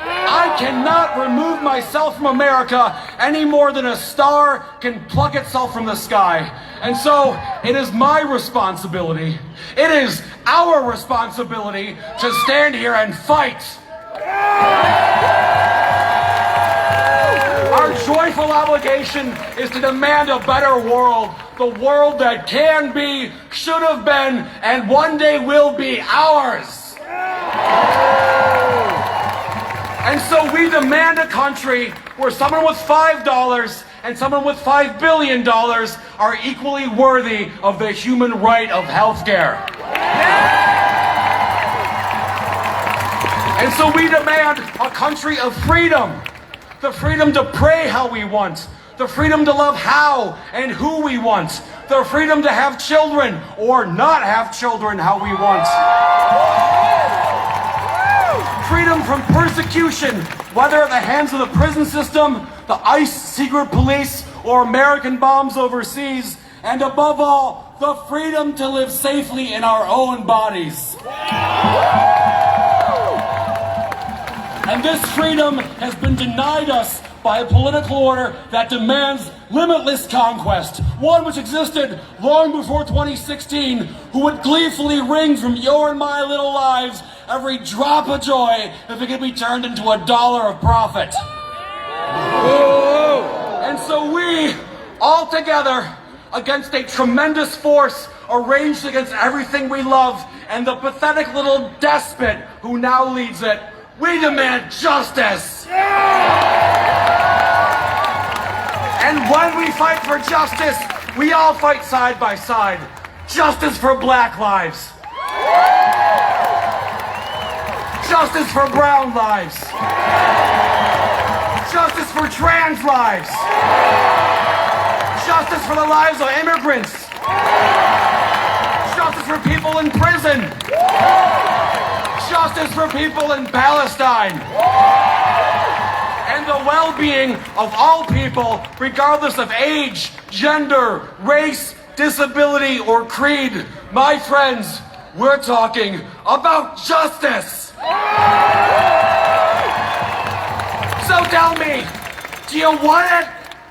Speaker 1: I cannot remove myself from America any more than a star can pluck itself from the sky. And so it is my responsibility, it is our responsibility to stand here and fight. Our joyful obligation is to demand a better world, the world that can be, should have been, and one day will be ours. And so we demand a country where someone with $5 and someone with $5 billion are equally worthy of the human right of health care. And so we demand a country of freedom. The freedom to pray how we want. The freedom to love how and who we want. The freedom to have children or not have children how we want. Freedom from persecution, whether at the hands of the prison system, the ICE secret police, or American bombs overseas. And above all, the freedom to live safely in our own bodies. And this freedom has been denied us by a political order that demands limitless conquest, one which existed long before 2016, who would gleefully wring from your and my little lives every drop of joy if it could be turned into $1 of profit. And so we, all together, against a tremendous force arranged against everything we love and the pathetic little despot who now leads it, we demand justice! And when we fight for justice, we all fight side by side. Justice for black lives. Justice for brown lives. Justice for trans lives. Justice for the lives of immigrants. Justice for people in prison. Justice for people in Palestine. And the well-being of all people, regardless of age, gender, race, disability, or creed. My friends, we're talking about justice. So tell me, do you want it?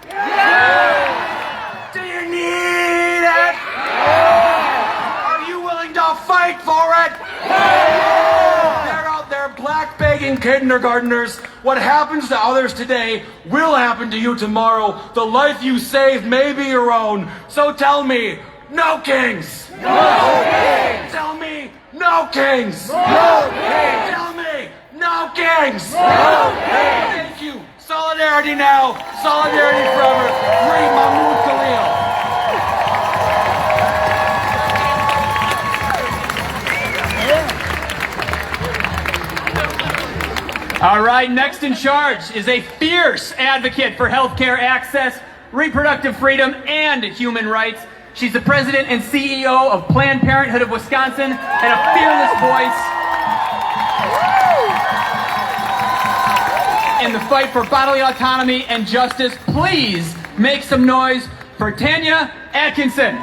Speaker 1: Yeah. Do you need it? Yeah. Are you willing to fight for it? Yeah. They're out there black begging kindergartners. What happens to others today will happen to you tomorrow. The life you save may be your own. So tell me, no kings. No kings. Tell me, no kings. No kings. Tell me, no kings. No kings. Thank you. Solidarity now. Solidarity forever. Free Mahmoud Khalil.
Speaker 8: All right, next in charge is a fierce advocate for healthcare access, reproductive freedom, and human rights. She's the president and CEO of Planned Parenthood of Wisconsin and a fearless voice in the fight for bodily autonomy and justice. Please make some noise for Tanya Atkinson.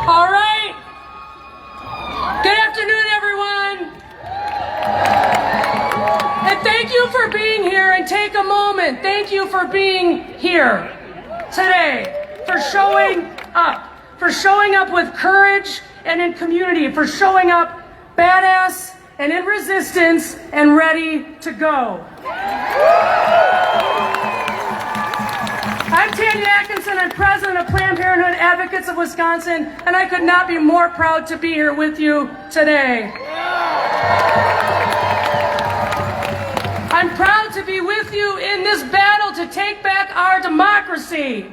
Speaker 13: All right. Good afternoon, everyone. And thank you for being here, and take a moment. Thank you for being here today, for showing up with courage and in community, for showing up badass and in resistance and ready to go. I'm Tanya Atkinson. I'm president of Planned Parenthood Advocates of Wisconsin, and I could not be more proud to be here with you today. I'm proud to be with you in this battle to take back our democracy.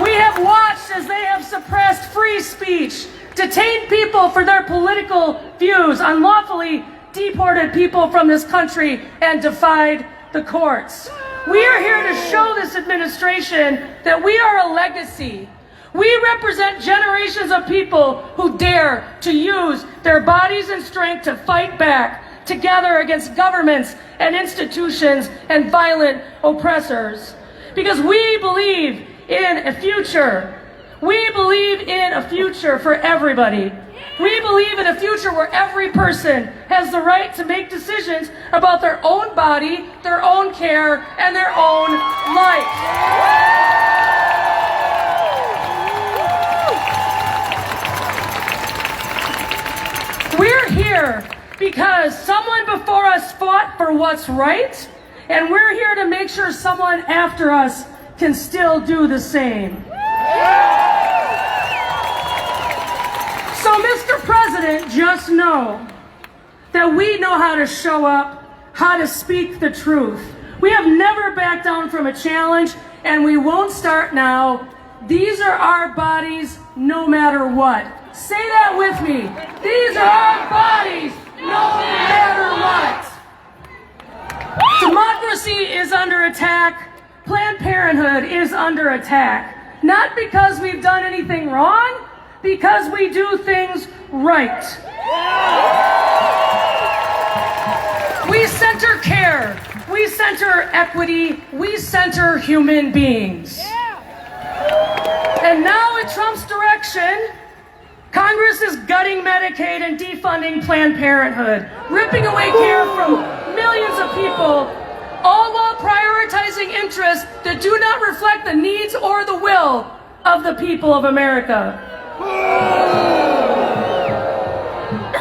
Speaker 13: We have watched as they have suppressed free speech, detained people for their political views, unlawfully deported people from this country, and defied the courts. We are here to show this administration that we are a legacy. We represent generations of people who dare to use their bodies and strength to fight back together against governments and institutions and violent oppressors. Because we believe in a future. We believe in a future for everybody. We believe in a future where every person has the right to make decisions about their own body, their own care, and their own life. We're here because someone before us fought for what's right, and we're here to make sure someone after us can still do the same. So, Mr. President, just know that we know how to show up, how to speak the truth. We have never backed down from a challenge, and we won't start now. These are our bodies, no matter what. Say that with me. These are our bodies, no matter what. Democracy is under attack. Planned Parenthood is under attack. Not because we've done anything wrong, because we do things right. We center care. We center equity. We center human beings. And now in Trump's direction, Congress is gutting Medicaid and defunding Planned Parenthood, ripping away care from millions of people, all while prioritizing interests that do not reflect the needs or the will of the people of America.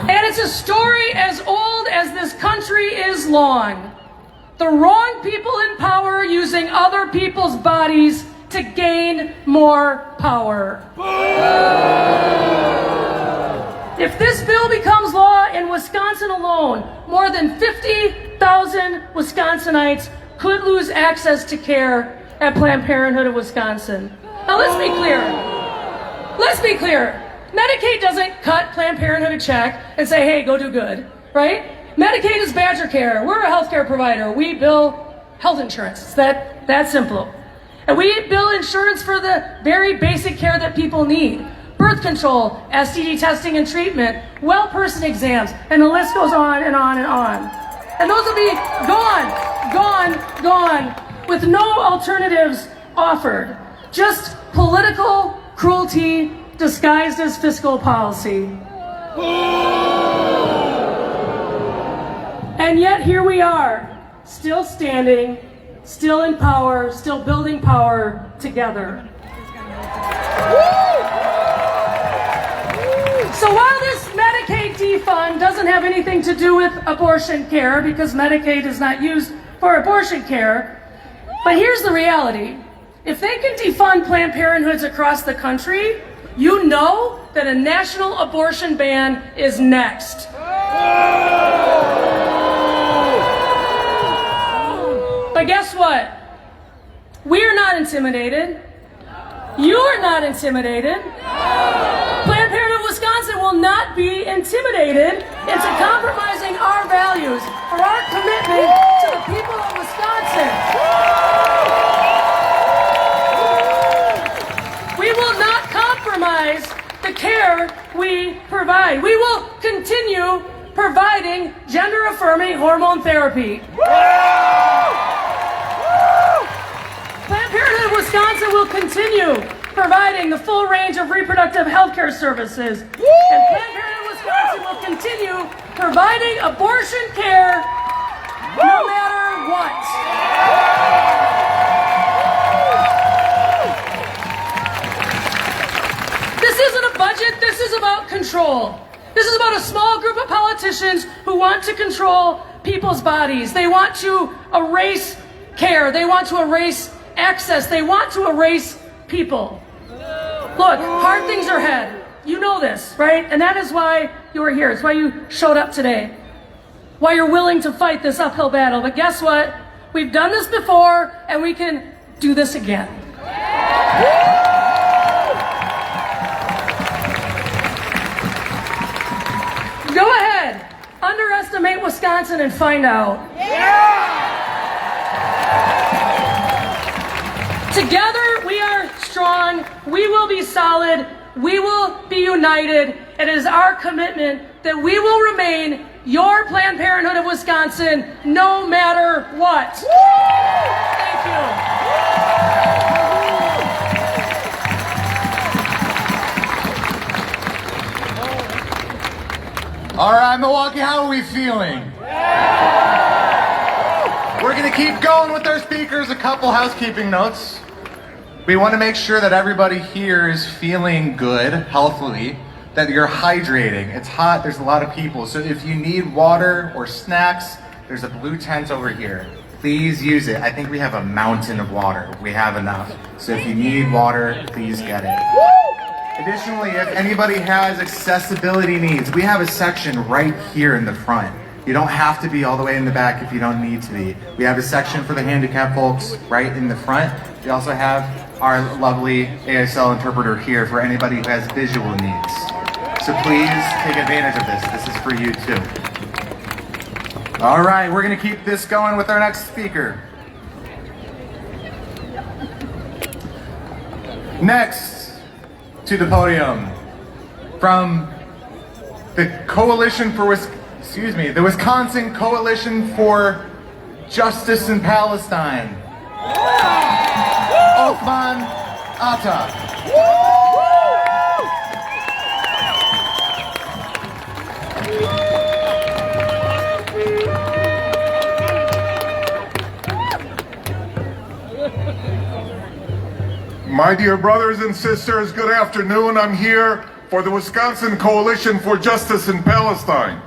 Speaker 13: And it's a story as old as this country is long. The wrong people in power using other people's bodies to gain more power. If this bill becomes law in Wisconsin alone, more than 50,000 Wisconsinites could lose access to care at Planned Parenthood of Wisconsin. Now let's be clear. Let's be clear. Medicaid doesn't cut Planned Parenthood a check and say, hey, go do good, right? Medicaid is Badger Care. We're a healthcare provider. We bill health insurance. It's that simple. And we bill insurance for the very basic care that people need. Birth control, STD testing and treatment, well person exams, and the list goes on and on and on. And those will be gone, with no alternatives offered. Just political cruelty disguised as fiscal policy. And yet here we are, still standing, still in power, still building power together. So while this Medicaid defund doesn't have anything to do with abortion care, because Medicaid is not used for abortion care, but here's the reality. If they can defund Planned Parenthoods across the country, you know that a national abortion ban is next. But guess what? We're not intimidated. You're not intimidated. Planned Parenthood Wisconsin will not be intimidated into compromising our values or our commitment to the people of Wisconsin. We will not compromise the care we provide. We will continue providing gender-affirming hormone therapy. Planned Parenthood Wisconsin will continue providing the full range of reproductive health care services. And Planned Parenthood Wisconsin will continue providing abortion care no matter what. This isn't a budget, this is about control. This is about a small group of politicians who want to control people's bodies. They want to erase care. They want to erase access. They want to erase people. Look, hard things are ahead. You know this, right? And that is why you are here. It's why you showed up today. Why you're willing to fight this uphill battle. But guess what? We've done this before, and we can do this again. Wisconsin and find out. Together we are strong, we will be solid, we will be united. It is our commitment that we will remain your Planned Parenthood of Wisconsin no matter what. Thank you.
Speaker 7: All right, Milwaukee, how are we feeling? We're gonna keep going with our speakers. A couple housekeeping notes. We want to make sure that everybody here is feeling good, healthily, that you're hydrating. It's hot, there's a lot of people. So if you need water or snacks, there's a blue tent over here. Please use it. I think we have a mountain of water. We have enough. So if you need water, please get it. Additionally, if anybody has accessibility needs, we have a section right here in the front. You don't have to be all the way in the back if you don't need to be. We have a section for the handicapped folks right in the front. We also have our lovely ASL interpreter here for anybody who has visual needs. So please take advantage of this. This is for you too. All right, we're gonna keep this going with our next speaker. Next to the podium from the Coalition for the Wisconsin Coalition for Justice in Palestine. Othman Atta.
Speaker 14: My dear brothers and sisters, good afternoon. I'm here for the Wisconsin Coalition for Justice in Palestine.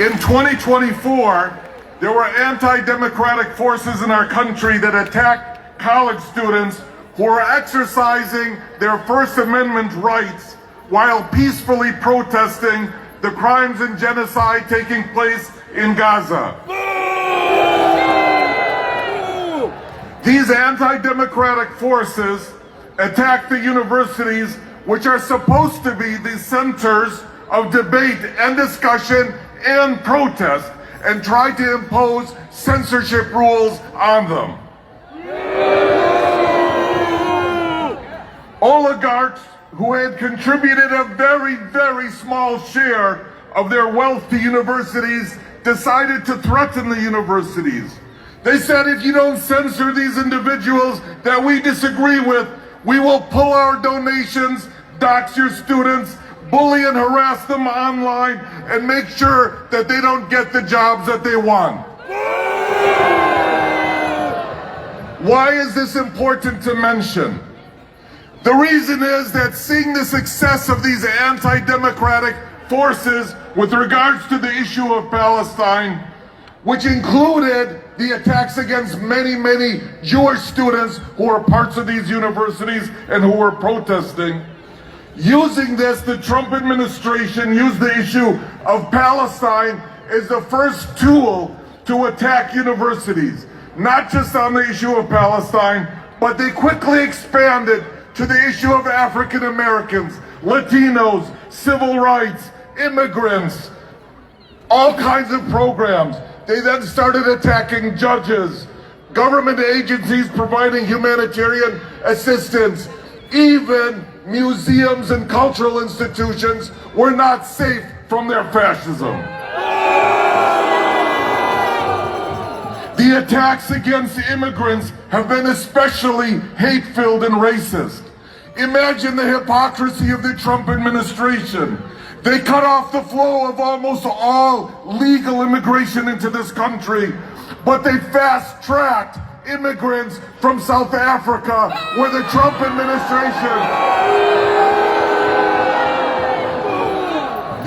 Speaker 14: In 2024, there were anti-democratic forces in our country that attacked college students who were exercising their First Amendment rights while peacefully protesting the crimes and genocide taking place in Gaza. These anti-democratic forces attacked the universities, which are supposed to be the centers of debate and discussion and protest, and tried to impose censorship rules on them. Oligarchs who had contributed a very, very small share of their wealth to universities decided to threaten the universities. They said, if you don't censor these individuals that we disagree with, we will pull our donations, dox your students, bully and harass them online, and make sure that they don't get the jobs that they want. Why is this important to mention? The reason is that seeing the success of these anti-democratic forces with regards to the issue of Palestine, which included the attacks against many, many Jewish students who were parts of these universities and who were protesting. Using this, the Trump administration used the issue of Palestine as the first tool to attack universities. Not just on the issue of Palestine, but they quickly expanded to the issue of African Americans, Latinos, civil rights, immigrants, all kinds of programs. They then started attacking judges, government agencies providing humanitarian assistance. Even museums and cultural institutions were not safe from their fascism. The attacks against immigrants have been especially hate-filled and racist. Imagine the hypocrisy of the Trump administration. They cut off the flow of almost all legal immigration into this country, but they fast-tracked immigrants from South Africa, where the Trump administration,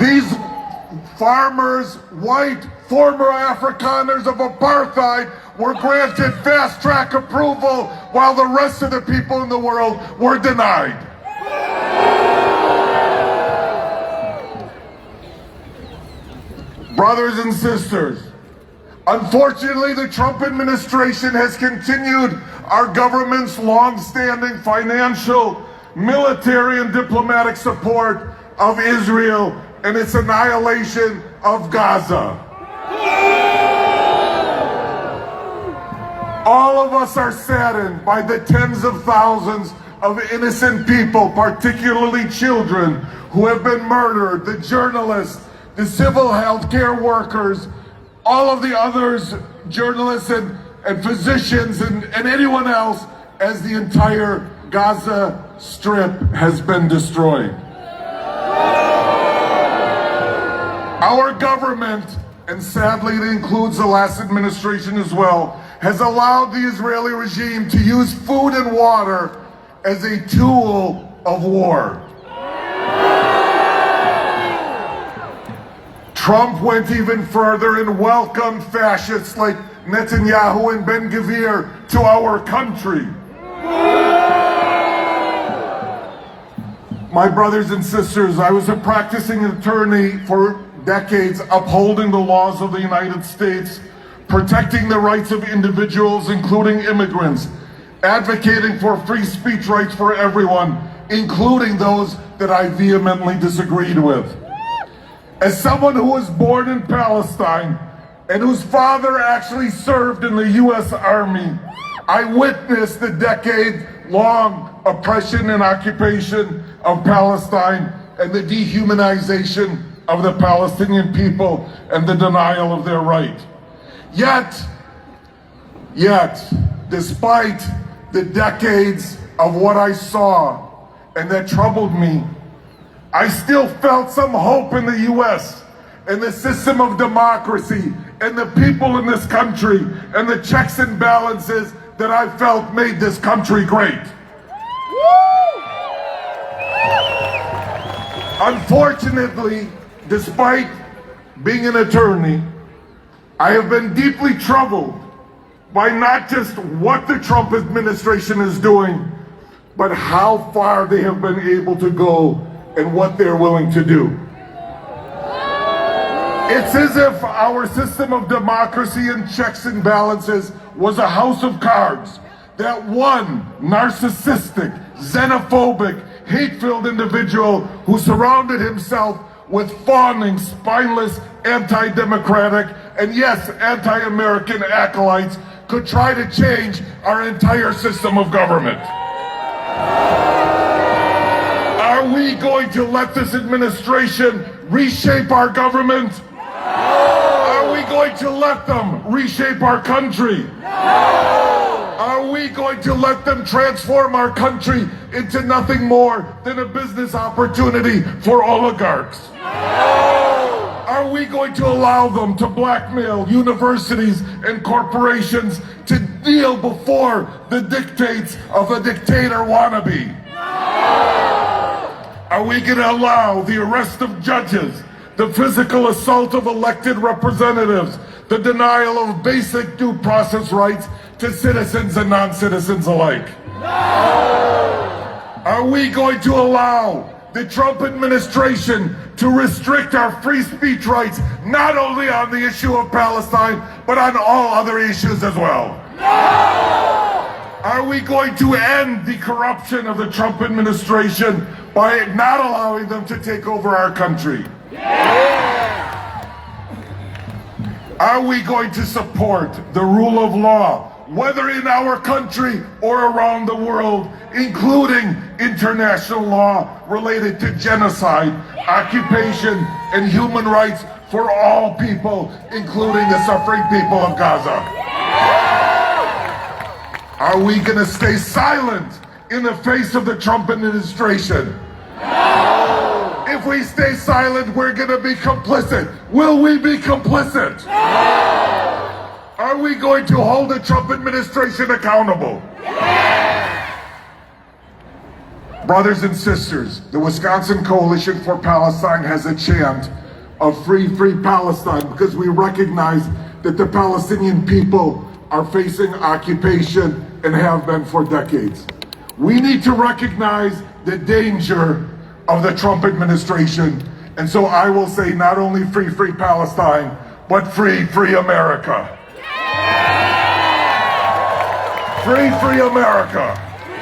Speaker 14: these farmers, white, former Afrikaners of apartheid, were granted fast-track approval while the rest of the people in the world were denied. Brothers and sisters, unfortunately, the Trump administration has continued our government's long-standing financial, military, and diplomatic support of Israel and its annihilation of Gaza. All of us are saddened by the tens of thousands of innocent people, particularly children, who have been murdered, the journalists, the civil health care workers, all of the others, journalists and physicians and anyone else, as the entire Gaza Strip has been destroyed. Our government, and sadly it includes the last administration as well, has allowed the Israeli regime to use food and water as a tool of war. Trump went even further and welcomed fascists like Netanyahu and Ben Gvir to our country. My brothers and sisters, I was a practicing attorney for decades, upholding the laws of the United States, protecting the rights of individuals, including immigrants, advocating for free speech rights for everyone, including those that I vehemently disagreed with. As someone who was born in Palestine and whose father actually served in the U.S. Army, I witnessed the decade-long oppression and occupation of Palestine and the dehumanization of the Palestinian people and the denial of their right. Yet, despite the decades of what I saw and that troubled me, I still felt some hope in the U.S. and the system of democracy and the people in this country and the checks and balances that I felt made this country great. Unfortunately, despite being an attorney, I have been deeply troubled by not just what the Trump administration is doing, but how far they have been able to go and what they're willing to do. It's as if our system of democracy and checks and balances was a house of cards that one narcissistic, xenophobic, hate-filled individual who surrounded himself with fawning, spineless, anti-democratic, and yes, anti-American acolytes could try to change our entire system of government. Are we going to let this administration reshape our government? Are we going to let them reshape our country? Are we going to let them transform our country into nothing more than a business opportunity for oligarchs? Are we going to allow them to blackmail universities and corporations to kneel before the dictates of a dictator wannabe? Are we going to allow the arrest of judges, the physical assault of elected representatives, the denial of basic due process rights to citizens and non-citizens alike? Are we going to allow the Trump administration to restrict our free speech rights, not only on the issue of Palestine, but on all other issues as well? Are we going to end the corruption of the Trump administration by not allowing them to take over our country? Are we going to support the rule of law, whether in our country or around the world, including international law related to genocide, occupation, and human rights for all people, including the suffering people of Gaza? Are we going to stay silent in the face of the Trump administration? No! If we stay silent, we're going to be complicit. Will we be complicit? No! Are we going to hold the Trump administration accountable? Yes! Brothers and sisters, the Wisconsin Coalition for Palestine has a chant of free, free Palestine because we recognize that the Palestinian people are facing occupation and have been for decades. We need to recognize the danger of the Trump administration. And so I will say not only free, free Palestine, but free, free America. Free, free America.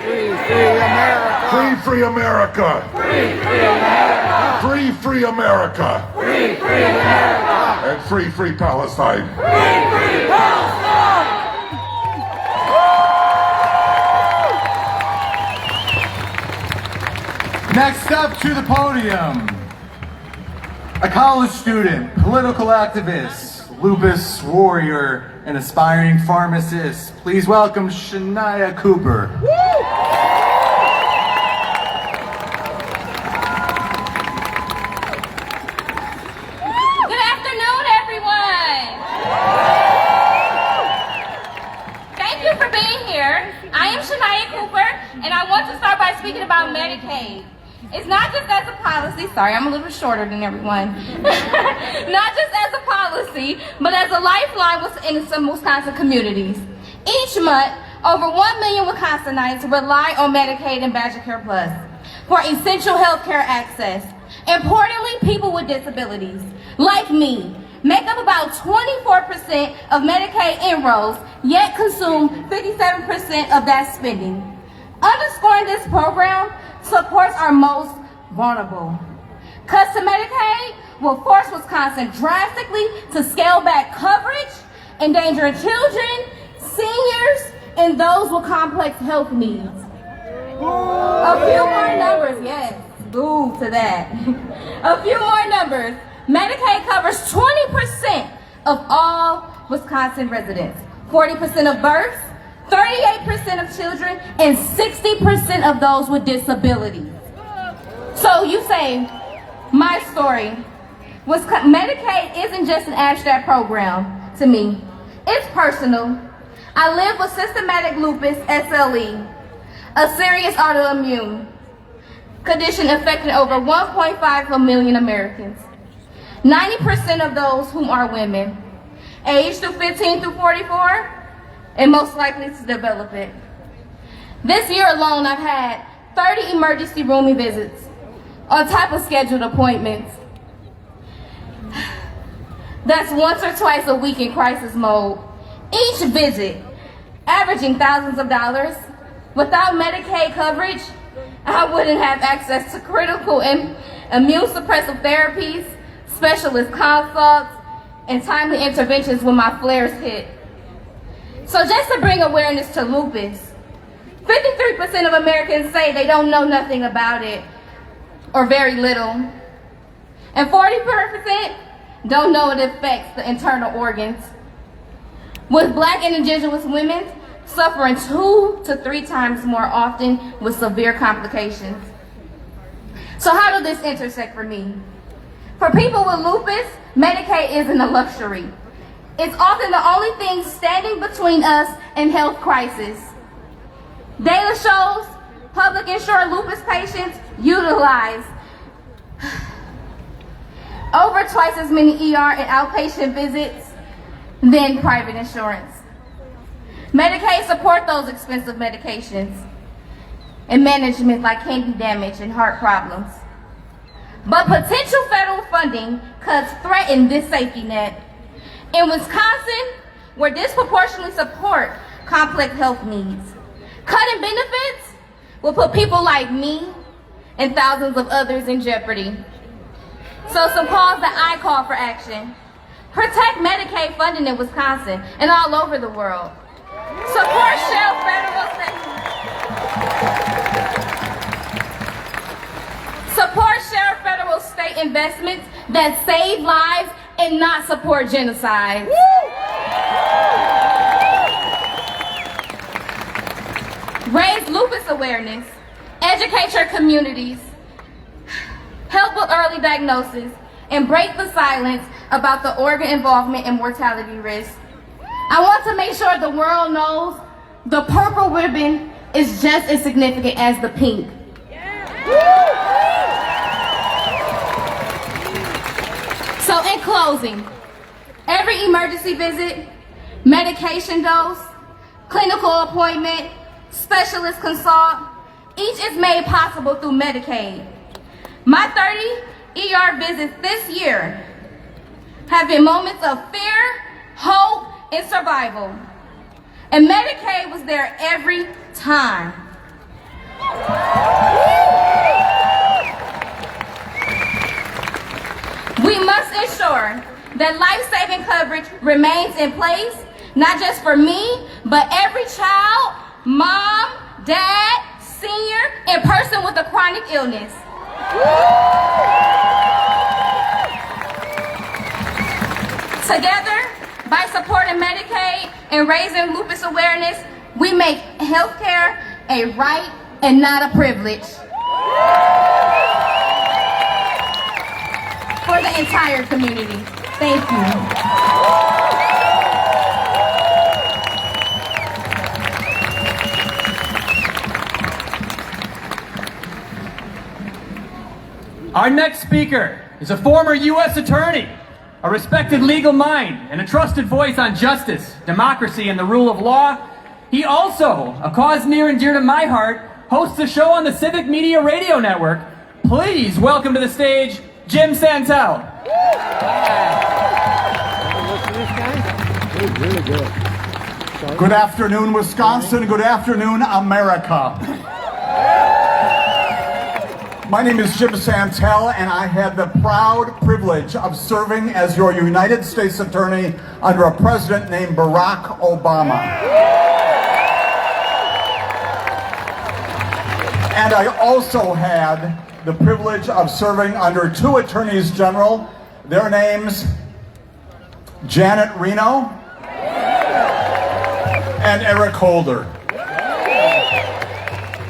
Speaker 14: Free, free America. Free, free America. Free, free America. Free, free America.
Speaker 12: Free, free America.
Speaker 14: And free, free Palestine.
Speaker 12: Free, free Palestine.
Speaker 7: Next up to the podium, a college student, political activist, lupus warrior, and aspiring pharmacist. Please welcome Shania Cooper.
Speaker 15: Good afternoon, everyone. Thank you for being here. I am Shania Cooper, and I want to start by speaking about Medicaid. It's not just as a policy, sorry, I'm a little shorter than everyone. Not just as a policy, but as a lifeline in some Wisconsin communities. Each month, over 1 million Wisconsinites rely on Medicaid and Badger Care Plus for essential health care access. Importantly, people with disabilities, like me, make up about 24% of Medicaid enrolls, yet consume 57% of that spending. Underscoring this program supports our most vulnerable. Cuts to Medicaid will force Wisconsin drastically to scale back coverage, endangering children, seniors, and those with complex health needs. A few more numbers, yes, boo to that. A few more numbers. Medicaid covers 20% of all Wisconsin residents, 40% of births, 38% of children, and 60% of those with disabilities. So you say, my story, Medicaid isn't just an abstract program to me. It's personal. I live with systematic lupus, SLE, a serious autoimmune condition affecting over 1.5 million Americans. 90% of those whom are women, aged 15 through 44, and most likely to develop it. This year alone, I've had 30 emergency room visits on top of scheduled appointments. That's once or twice a week in crisis mode. Each visit, averaging thousands of dollars. Without Medicaid coverage, I wouldn't have access to critical immune suppressive therapies, specialist consults, and timely interventions when my flares hit. So just to bring awareness to lupus, 53% of Americans say they don't know nothing about it, or very little. And 40% don't know it affects the internal organs. With Black and Indigenous women suffering 2 to 3 times more often with severe complications. So how does this intersect for me? For people with lupus, Medicaid isn't a luxury. It's often the only thing standing between us and health crisis. Data shows public insured lupus patients utilize over twice as many ER and outpatient visits than private insurance. Medicaid support those expensive medications and management like kidney damage and heart problems. But potential federal funding cuts threaten this safety net. In Wisconsin, we're disproportionately support complex health needs. Cutting benefits will put people like me and thousands of others in jeopardy. So some calls that I call for action. Protect Medicaid funding in Wisconsin and all over the world. Support shared federal state. Support shared federal state investments that save lives and not support genocide. Raise lupus awareness, educate your communities, help with early diagnosis, and break the silence about the organ involvement and mortality risk. I want to make sure the world knows the purple ribbon is just as significant as the pink. So in closing, every emergency visit, medication dose, clinical appointment, specialist consult, each is made possible through Medicaid. My 30 ER visits this year have been moments of fear, hope, and survival. And Medicaid was there every time. that life-saving coverage remains in place, not just for me, but every child, mom, dad, senior, and person with a chronic illness. Together, by supporting Medicaid and raising lupus awareness, we make healthcare a right and not a privilege for the entire community. Thank you.
Speaker 8: Our next speaker is a former U.S. attorney, a respected legal mind, and a trusted voice on justice, democracy, and the rule of law. He also, a cause near and dear to my heart, hosts a show on the Civic Media Radio Network. Please welcome to the stage, Jim Santel.
Speaker 16: Good afternoon, Wisconsin. Good afternoon, America. My name is Jim Santel, and I had the proud privilege of serving as your United States Attorney under a president named Barack Obama. And I also had the privilege of serving under two attorneys general, their names Janet Reno and Eric Holder.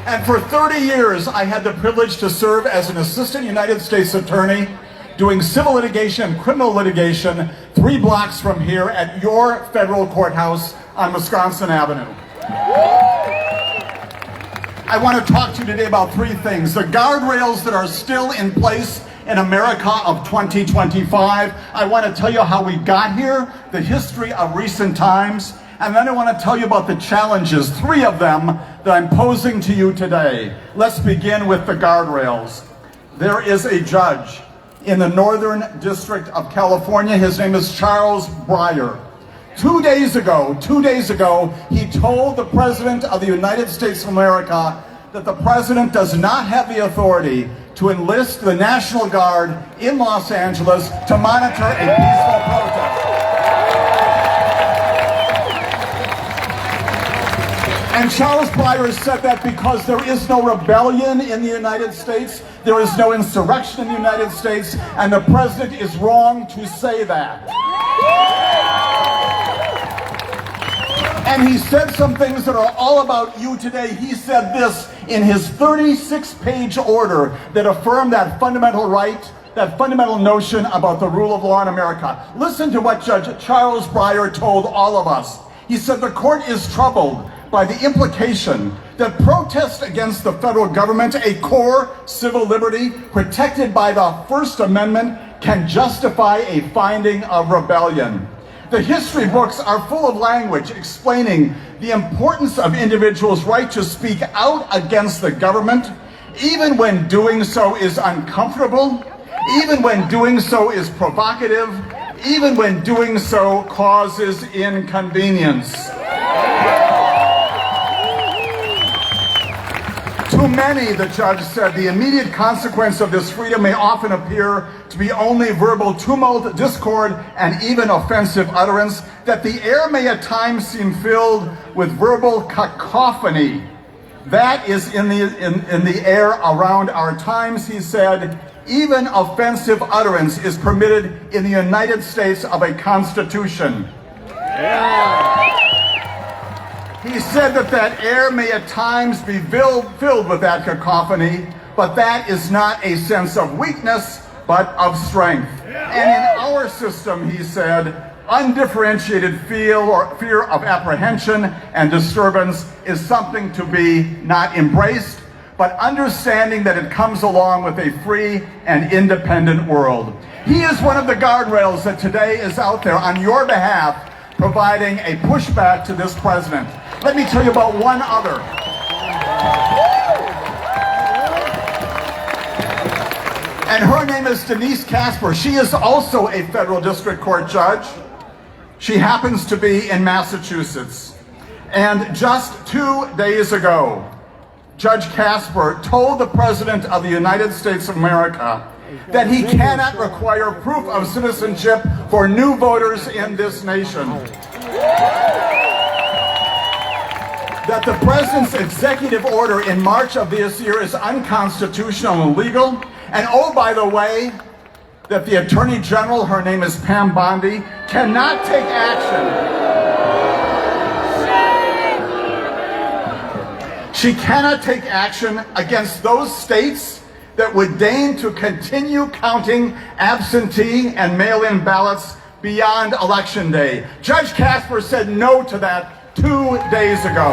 Speaker 16: And for 30 years, I had the privilege to serve as an assistant United States attorney doing civil litigation and criminal litigation 3 blocks from here at your federal courthouse on Wisconsin Avenue. I want to talk to you today about 3 things. The guardrails that are still in place in America of 2025. I want to tell you how we got here, the history of recent times, and then I want to tell you about the challenges, 3 of them, that I'm posing to you today. Let's begin with the guardrails. There is a judge in the Northern District of California. His name is Charles Breyer. 2 days ago, he told the President of the United States of America that the President does not have the authority to enlist the National Guard in Los Angeles to monitor a peaceful protest. And Charles Breyer said that because there is no rebellion in the United States, there is no insurrection in the United States, and the President is wrong to say that. And he said some things that are all about you today. He said this in his 36-page order that affirmed that fundamental right, that fundamental notion about the rule of law in America. Listen to what Judge Charles Breyer told all of us. He said the court is troubled by the implication that protest against the federal government, a core civil liberty protected by the First Amendment, can justify a finding of rebellion. The history books are full of language explaining the importance of individuals' right to speak out against the government, even when doing so is uncomfortable, even when doing so is provocative, even when doing so causes inconvenience. To many, the judge said, the immediate consequence of this freedom may often appear to be only verbal tumult, discord, and even offensive utterance, that the air may at times seem filled with verbal cacophony. That is in the air around our times, he said. Even offensive utterance is permitted in the United States of a Constitution. He said that air may at times be filled with that cacophony, but that is not a sense of weakness, but of strength. And in our system, he said, undifferentiated fear of apprehension and disturbance is something to be not embraced, but understanding that it comes along with a free and independent world. He is one of the guardrails that today is out there on your behalf, providing a pushback to this president. Let me tell you about one other. And her name is Denise Casper. She is also a federal district court judge. She happens to be in Massachusetts. And just 2 days ago, Judge Casper told the President of the United States of America that he cannot require proof of citizenship for new voters in this nation. That the president's executive order in March of this year is unconstitutional and illegal. And oh, by the way, that the Attorney General, her name is Pam Bondi, cannot take action. She cannot take action against those states that would deign to continue counting absentee and mail-in ballots beyond Election Day. Judge Casper said no to that 2 days ago.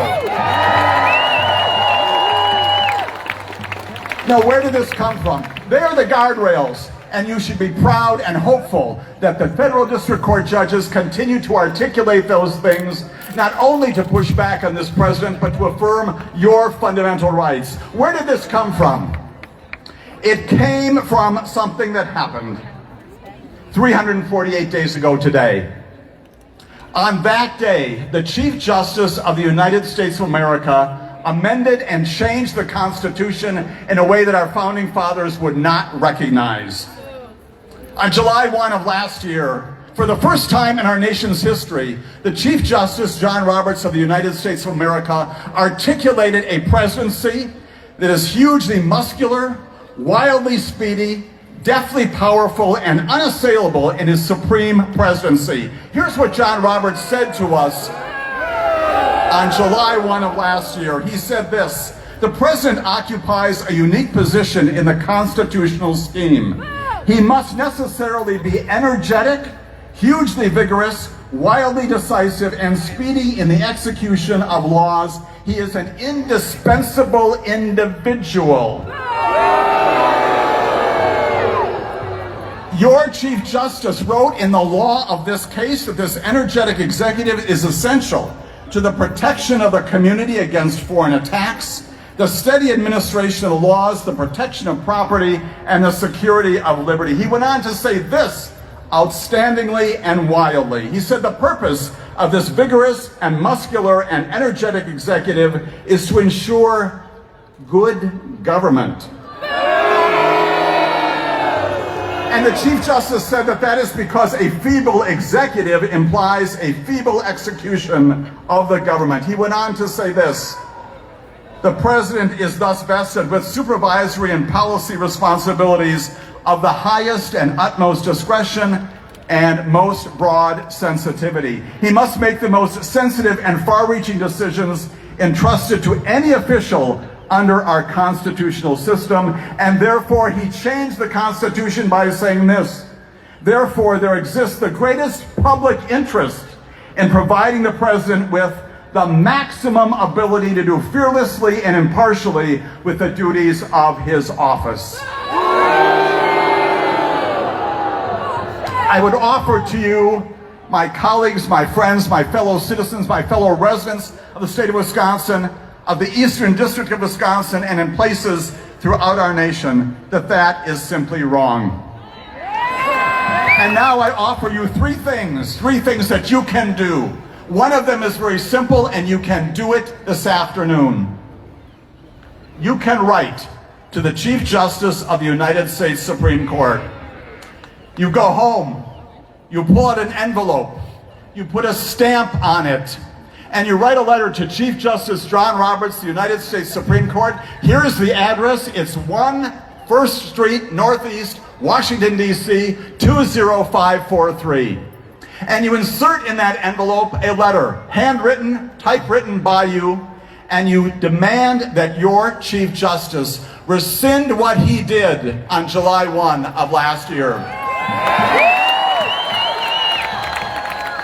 Speaker 16: Now, where did this come from? They are the guardrails, and you should be proud and hopeful that the federal district court judges continue to articulate those things, not only to push back on this president, but to affirm your fundamental rights. Where did this come from? It came from something that happened 348 days ago today. On that day, the Chief Justice of the United States of America amended and changed the Constitution in a way that our founding fathers would not recognize. On July 1 of last year, for the first time in our nation's history, the Chief Justice, John Roberts of the United States of America, articulated a presidency that is hugely muscular, wildly speedy, deftly powerful, and unassailable in his supreme presidency. Here's what John Roberts said to us on July 1 of last year. He said this: "The president occupies a unique position in the constitutional scheme. He must necessarily be energetic, hugely vigorous, wildly decisive, and speedy in the execution of laws. He is an indispensable individual." Your Chief Justice wrote in the law of this case that this energetic executive is essential to the protection of the community against foreign attacks, the steady administration of the laws, the protection of property, and the security of liberty. He went on to say this outstandingly and wildly. He said the purpose of this vigorous and muscular and energetic executive is to ensure good government. And the Chief Justice said that that is because a feeble executive implies a feeble execution of the government. He went on to say this: "The president is thus vested with supervisory and policy responsibilities of the highest and utmost discretion and most broad sensitivity. He must make the most sensitive and far-reaching decisions entrusted to any official under our constitutional system," and therefore he changed the Constitution by saying this: "Therefore there exists the greatest public interest in providing the president with the maximum ability to do fearlessly and impartially with the duties of his office." I would offer to you, my colleagues, my friends, my fellow citizens, my fellow residents of the state of Wisconsin, of the Eastern District of Wisconsin, and in places throughout our nation, that that is simply wrong. And now I offer you three things that you can do. One of them is very simple, and you can do it this afternoon. You can write to the Chief Justice of the United States Supreme Court. You go home, you pull out an envelope, you put a stamp on it, and you write a letter to Chief Justice John Roberts, the United States Supreme Court. Here is the address. It's 1 First Street, Northeast, Washington, D.C., 20543. And you insert in that envelope a letter, handwritten, typewritten by you, and you demand that your Chief Justice rescind what he did on July 1 of last year.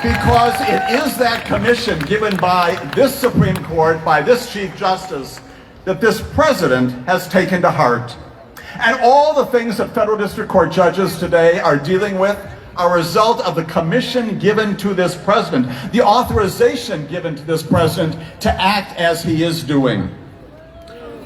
Speaker 16: Because it is that commission given by this Supreme Court, by this Chief Justice, that this president has taken to heart. And all the things that federal district court judges today are dealing with are a result of the commission given to this president, the authorization given to this president to act as he is doing.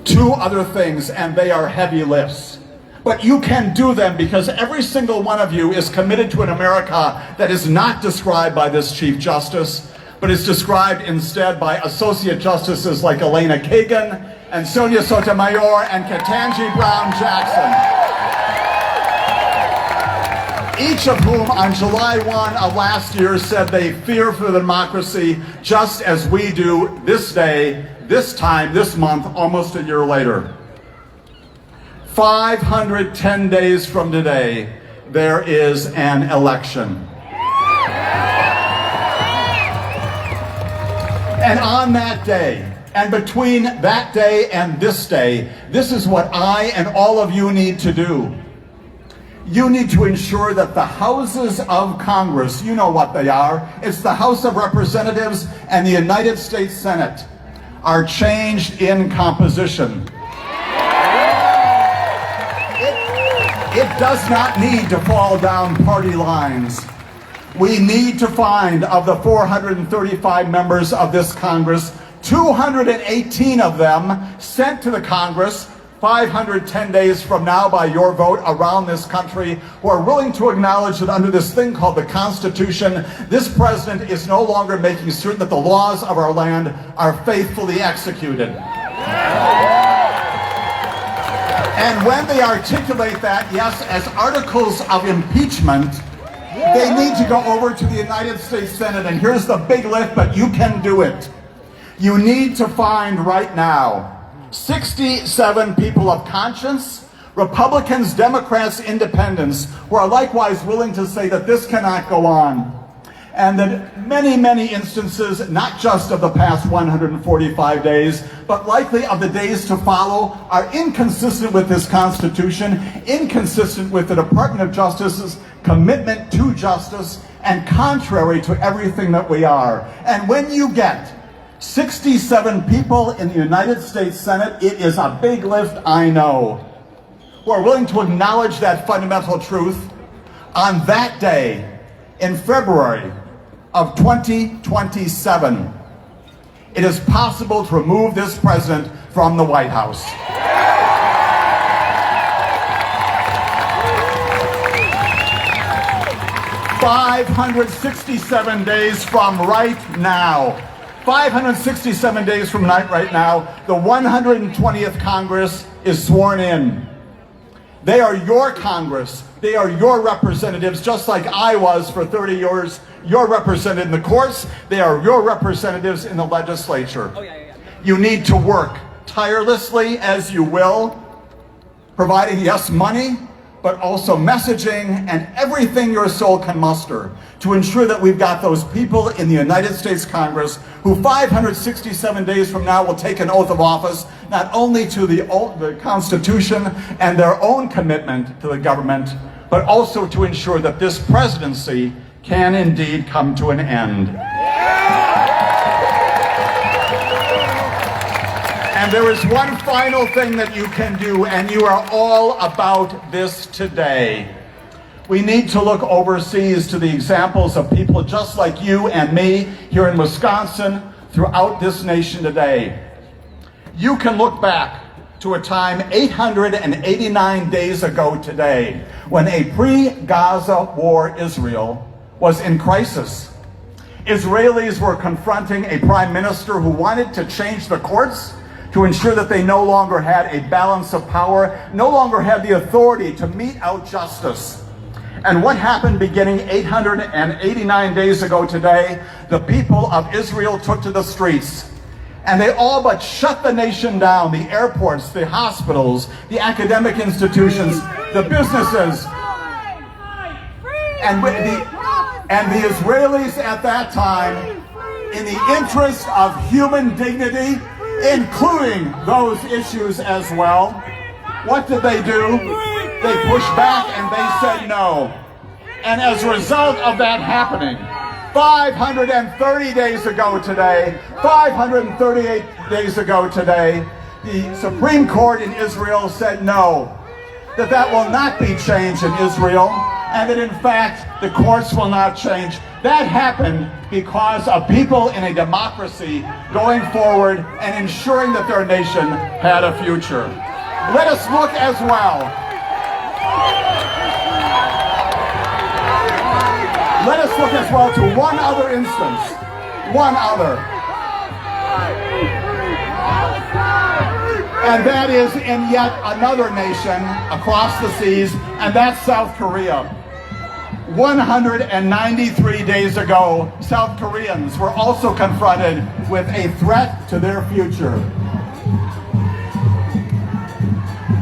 Speaker 16: Two other things, and they are heavy lifts. But you can do them because every single one of you is committed to an America that is not described by this Chief Justice, but is described instead by Associate Justices like Elena Kagan and Sonia Sotomayor and Ketanji Brown Jackson. each of whom on July 1 of last year said they fear for democracy just as we do this day, this time, this month, almost a year later. 510 days from today, there is an election. And on that day, and between that day and this day, this is what I and all of you need to do. You need to ensure that the houses of Congress, you know what they are, it's the House of Representatives and the United States Senate, are changed in composition. It does not need to fall down party lines. We need to find, of the 435 members of this Congress, 218 of them sent to the Congress 510 days from now by your vote around this country, who are willing to acknowledge that under this thing called the Constitution, this president is no longer making certain that the laws of our land are faithfully executed. And when they articulate that, yes, as articles of impeachment, they need to go over to the United States Senate, and here's the big lift, but you can do it. You need to find right now 67 people of conscience, Republicans, Democrats, Independents, who are likewise willing to say that this cannot go on. And that many, many instances, not just of the past 145 days, but likely of the days to follow, are inconsistent with this Constitution, inconsistent with the Department of Justice's commitment to justice, and contrary to everything that we are. And when you get 67 people in the United States Senate, it is a big lift, I know, who are willing to acknowledge that fundamental truth on that day in February of 2027. It is possible to remove this president from the White House. 567 days from right now. 567 days from right now, the 120th Congress is sworn in. They are your Congress. They are your representatives, just like I was for 30 years. You're represented in the courts. They are your representatives in the legislature. You need to work tirelessly, as you will, providing, yes, money, but also messaging and everything your soul can muster to ensure that we've got those people in the United States Congress who 567 days from now will take an oath of office, not only to the Constitution and their own commitment to the government, but also to ensure that this presidency can indeed come to an end. And there is one final thing that you can do, and you are all about this today. We need to look overseas to the examples of people just like you and me here in Wisconsin, throughout this nation today. You can look back to a time 889 days ago today, when a pre-Gaza war Israel was in crisis. Israelis were confronting a prime minister who wanted to change the courts to ensure that they no longer had a balance of power, no longer had the authority to mete out justice. And what happened beginning 889 days ago today? The people of Israel took to the streets, and they all but shut the nation down, the airports, the hospitals, the academic institutions, the businesses. And the Israelis at that time, in the interest of human dignity, including those issues as well, what did they do? They pushed back and they said no. And as a result of that happening, 530 days ago today, 538 days ago today, the Supreme Court in Israel said no, that will not be changed in Israel, and that in fact the courts will not change. That happened because of people in a democracy going forward and ensuring that their nation had a future. Let us look as well. Let us look as well to one other instance. One other. And that is in yet another nation across the seas, and that's South Korea. 193 days ago, South Koreans were also confronted with a threat to their future.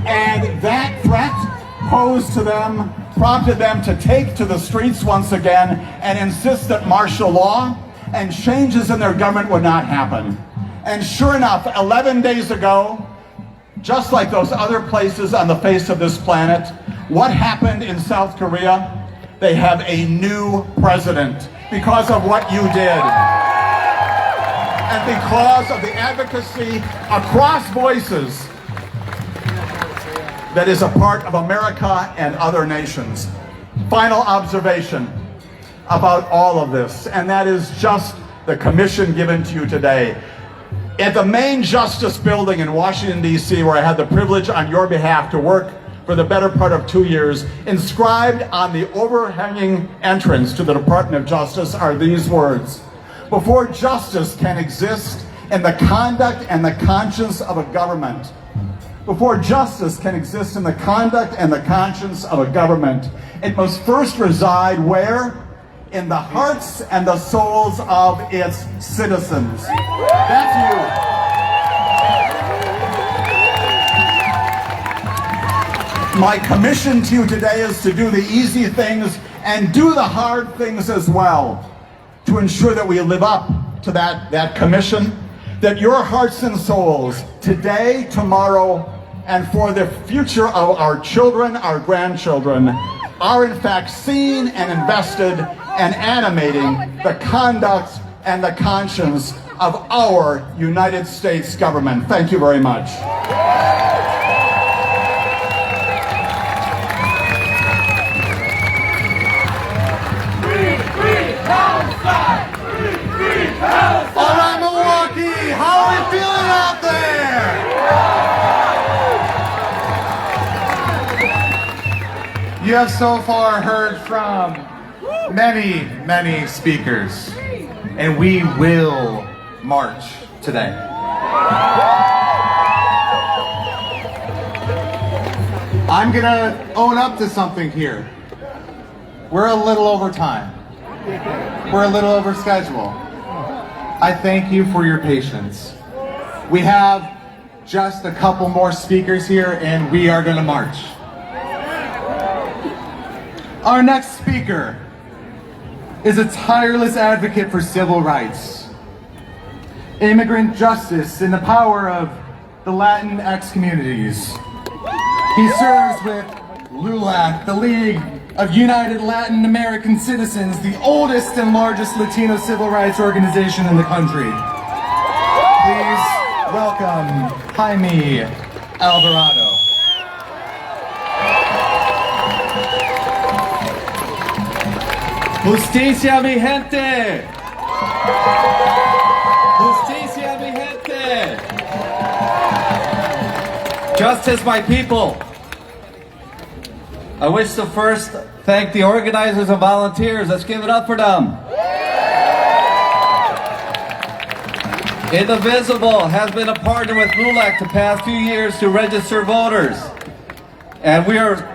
Speaker 16: And that threat posed to them, prompted them to take to the streets once again and insist that martial law and changes in their government would not happen. And sure enough, 11 days ago, just like those other places on the face of this planet, what happened in South Korea? They have a new president because of what you did. And because of the advocacy across voices that is a part of America and other nations. Final observation about all of this, and that is just the commission given to you today. At the main Justice Building in Washington, D.C., where I had the privilege on your behalf to work for the better part of 2 years, inscribed on the overhanging entrance to the Department of Justice are these words: before justice can exist in the conduct and the conscience of a government, before justice can exist in the conduct and the conscience of a government, it must first reside where? In the hearts and the souls of its citizens. That's you. My commission to you today is to do the easy things and do the hard things as well, to ensure that we live up to that commission, that your hearts and souls, today, tomorrow, and for the future of our children, our grandchildren, are in fact seen and invested and animating the conduct and the conscience of our United States government. Thank you very much.
Speaker 7: All right, Milwaukee, how are we feeling out there? You have so far heard from many, many speakers, and we will march today. I'm gonna own up to something here. We're a little over time. We're a little over schedule. I thank you for your patience. We have just a couple more speakers here, and we are gonna march. Our next speaker is a tireless advocate for civil rights, immigrant justice, and the power of the Latinx communities. He serves with LULAC, the League of United Latin American Citizens, the oldest and largest Latino civil rights organization in the country. Please welcome Jaime Alvarado.
Speaker 17: Justicia, mi gente! Justicia, mi gente! Justice, my people! I wish to first thank the organizers and volunteers. Let's give it up for them. Indivisible has been a partner with LULAC the past few years to register voters. And we are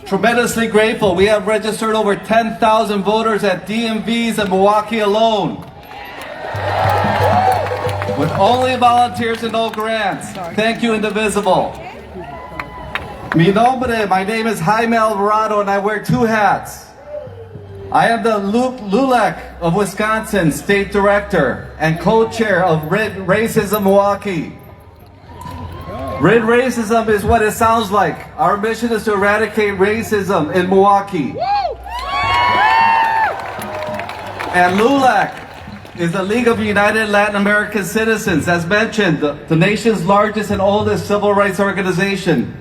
Speaker 17: tremendously grateful. We have registered over 10,000 voters at DMVs in Milwaukee alone. With only volunteers and no grants. Thank you, Indivisible. My name is Jaime Alvarado, and I wear two hats. I am the LULAC of Wisconsin State Director and co-chair of Rid Racism Milwaukee. Rid Racism is what it sounds like. Our mission is to eradicate racism in Milwaukee. And LULAC is the League of United Latin American Citizens, as mentioned, the nation's largest and oldest civil rights organization.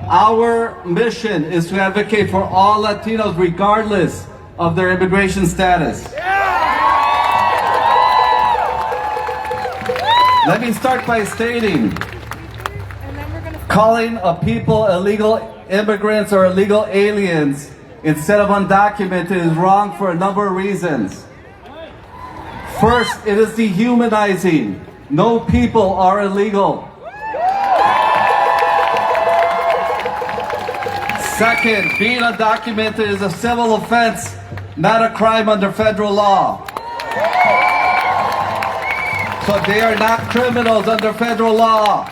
Speaker 17: Our mission is to advocate for all Latinos regardless of their immigration status. Let me start by stating, calling a people illegal immigrants or illegal aliens instead of undocumented is wrong for a number of reasons. First, it is dehumanizing. No people are illegal. Second, being undocumented is a civil offense, not a crime under federal law. So they are not criminals under federal law.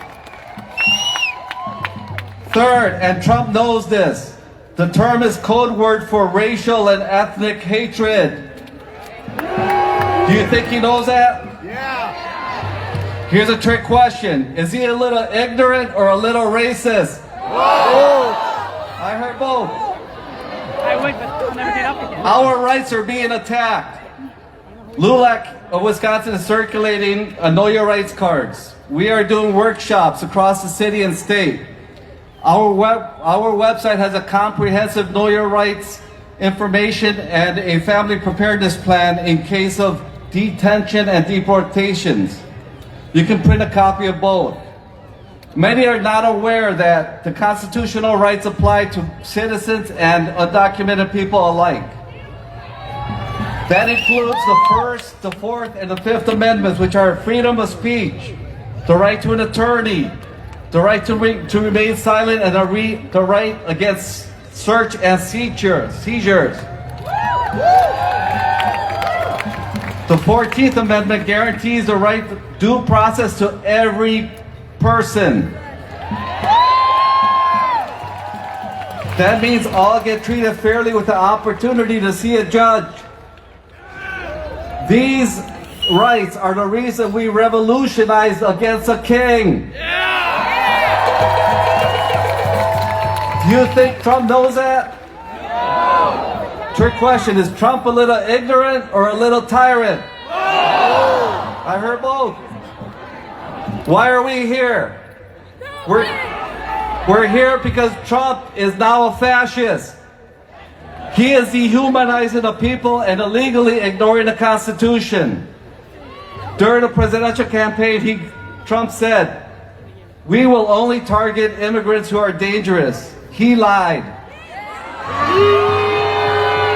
Speaker 17: Third, and Trump knows this, the term is code word for racial and ethnic hatred. Do you think he knows that? Yeah. Here's a trick question. Is he a little ignorant or a little racist? Whoa. I heard both.
Speaker 4: I would, but I'll never get up again.
Speaker 17: Our rights are being attacked. LULAC of Wisconsin is circulating Know Your Rights cards. We are doing workshops across the city and state. Our website has a comprehensive Know Your Rights information and a family preparedness plan in case of detention and deportations. You can print a copy of both. Many are not aware that the constitutional rights apply to citizens and undocumented people alike. That includes the First, the Fourth, and the Fifth Amendments, which are freedom of speech, the right to an attorney, the right to remain silent, and the right against search and seizures. The 14th Amendment guarantees the right to due process to every person. That means all get treated fairly with the opportunity to see a judge. These rights are the reason we revolutionized against a king. Do you think Trump knows that? No. Trick question, is Trump a little ignorant or a little tyrant? No. I heard both. Why are we here? We're here because Trump is now a fascist. He is dehumanizing the people and illegally ignoring the Constitution. During the presidential campaign, Trump said, "We will only target immigrants who are dangerous." He lied.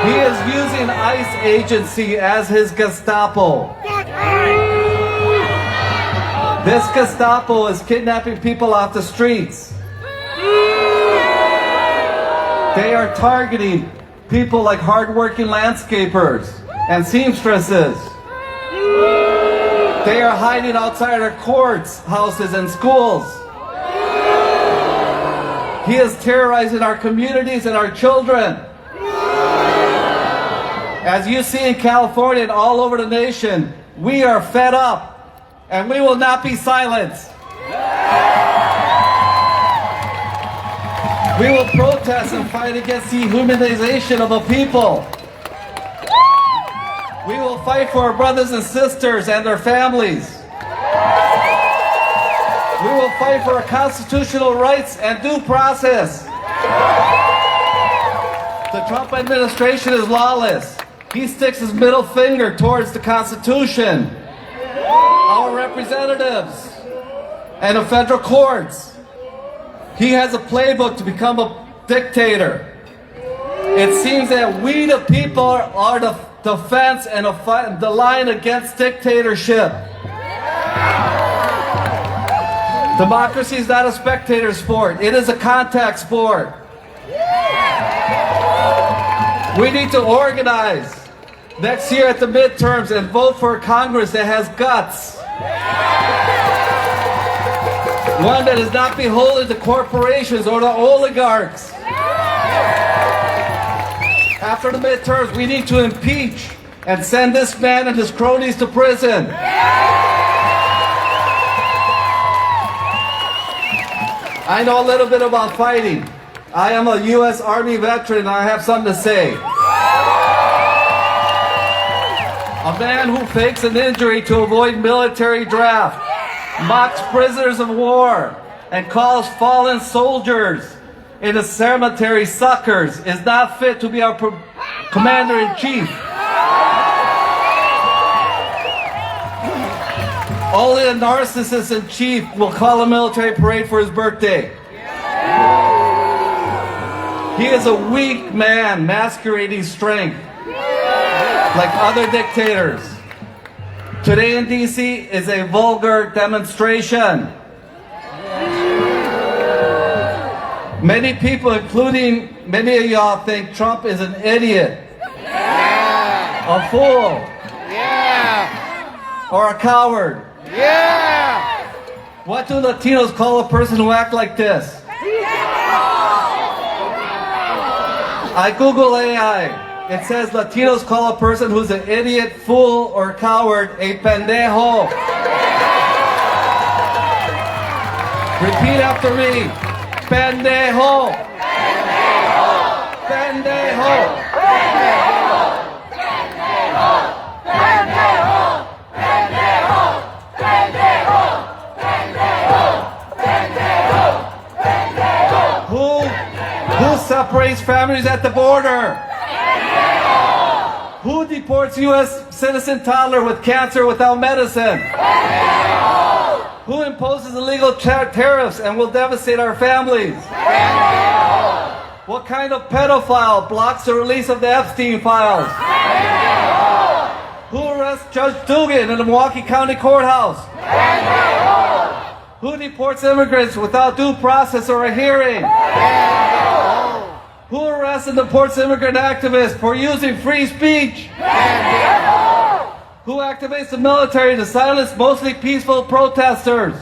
Speaker 17: He is using ICE agency as his Gestapo. This Gestapo is kidnapping people off the streets. They are targeting people like hardworking landscapers and seamstresses. They are hiding outside our courts, houses, and schools. He is terrorizing our communities and our children. As you see in California and all over the nation, we are fed up and we will not be silenced. We will protest and fight against the dehumanization of a people. We will fight for our brothers and sisters and their families. We will fight for our constitutional rights and due process. The Trump administration is lawless. He sticks his middle finger towards the Constitution, our representatives, and the federal courts. He has a playbook to become a dictator. It seems that we, the people, are the defense and the line against dictatorship. Democracy is not a spectator sport. It is a contact sport. We need to organize next year at the midterms and vote for a Congress that has guts. One that is not beholden to corporations or the oligarchs. After the midterms, we need to impeach and send this man and his cronies to prison. I know a little bit about fighting. I am a U.S. Army veteran and I have something to say. A man who fakes an injury to avoid military draft, mocks prisoners of war, and calls fallen soldiers in the cemetery suckers is not fit to be our commander-in-chief. Only a narcissist in chief will call a military parade for his birthday. He is a weak man masquerading strength, like other dictators. Today in DC is a vulgar demonstration. Many people, including many of y'all think Trump is an idiot. Yeah. A fool. Yeah. Or a coward. Yeah. What do Latinos call a person who acts like this? I Google AI. It says Latinos call a person who's an idiot, fool, or coward a pendejo. Repeat after me. Pendejo. Pendejo. Who separates families at the border? Who deports U.S. citizen toddler with cancer without medicine? Who imposes illegal tariffs and will devastate our families? What kind of pedophile blocks the release of the Epstein files? Who arrests Judge Dugan in the Milwaukee County Courthouse? Who deports immigrants without due process or a hearing? Who arrests and deports immigrant activists for using free speech? Who activates the military to silence mostly peaceful protesters?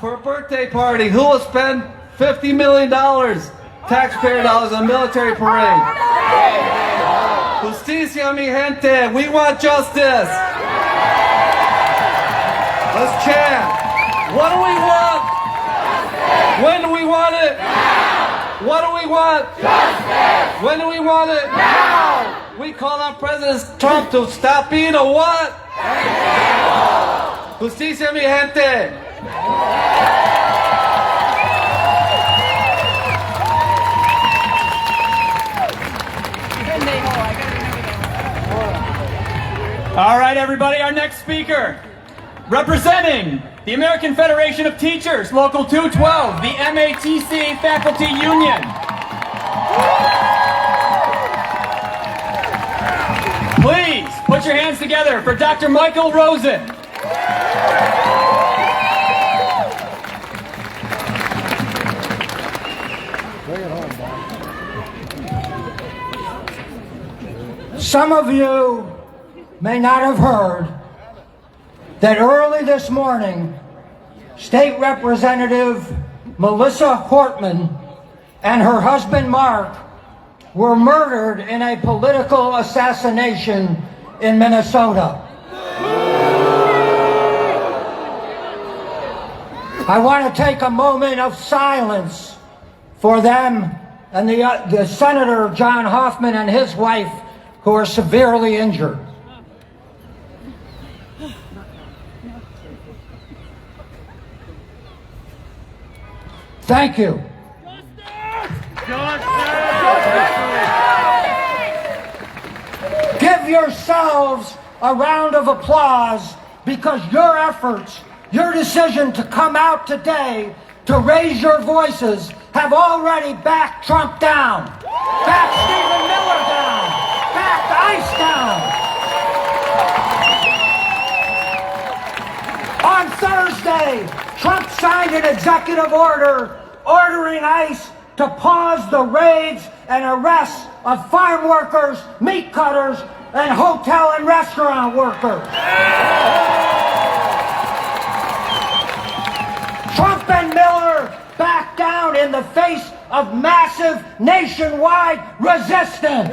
Speaker 17: For a birthday party, who will spend $50 million, taxpayer dollars, on a military parade? Justicia, mi gente, we want justice. Let's chant. What do we want? When do we want it? What do we want? Justice! When do we want it? Now! We call on President Trump to stop being a what? Justicia, mi gente!
Speaker 8: All right, everybody, our next speaker, representing the American Federation of Teachers, Local 212, the MATC Faculty Union. Please put your hands together for Dr. Michael Rosen.
Speaker 18: Some of you may not have heard that early this morning, State Representative Melissa Hortman and her husband Mark were murdered in a political assassination in Minnesota. I want to take a moment of silence for them and the Senator John Hoffman and his wife, who are severely injured. Thank you. Give yourselves a round of applause because your efforts, your decision to come out today to raise your voices have already backed Trump down, backed Stephen Miller down, backed ICE down. On Thursday, Trump signed an executive order ordering ICE to pause the raids and arrests of farm workers, meat cutters, and hotel and restaurant workers. Trump and Miller backed down in the face of massive nationwide resistance.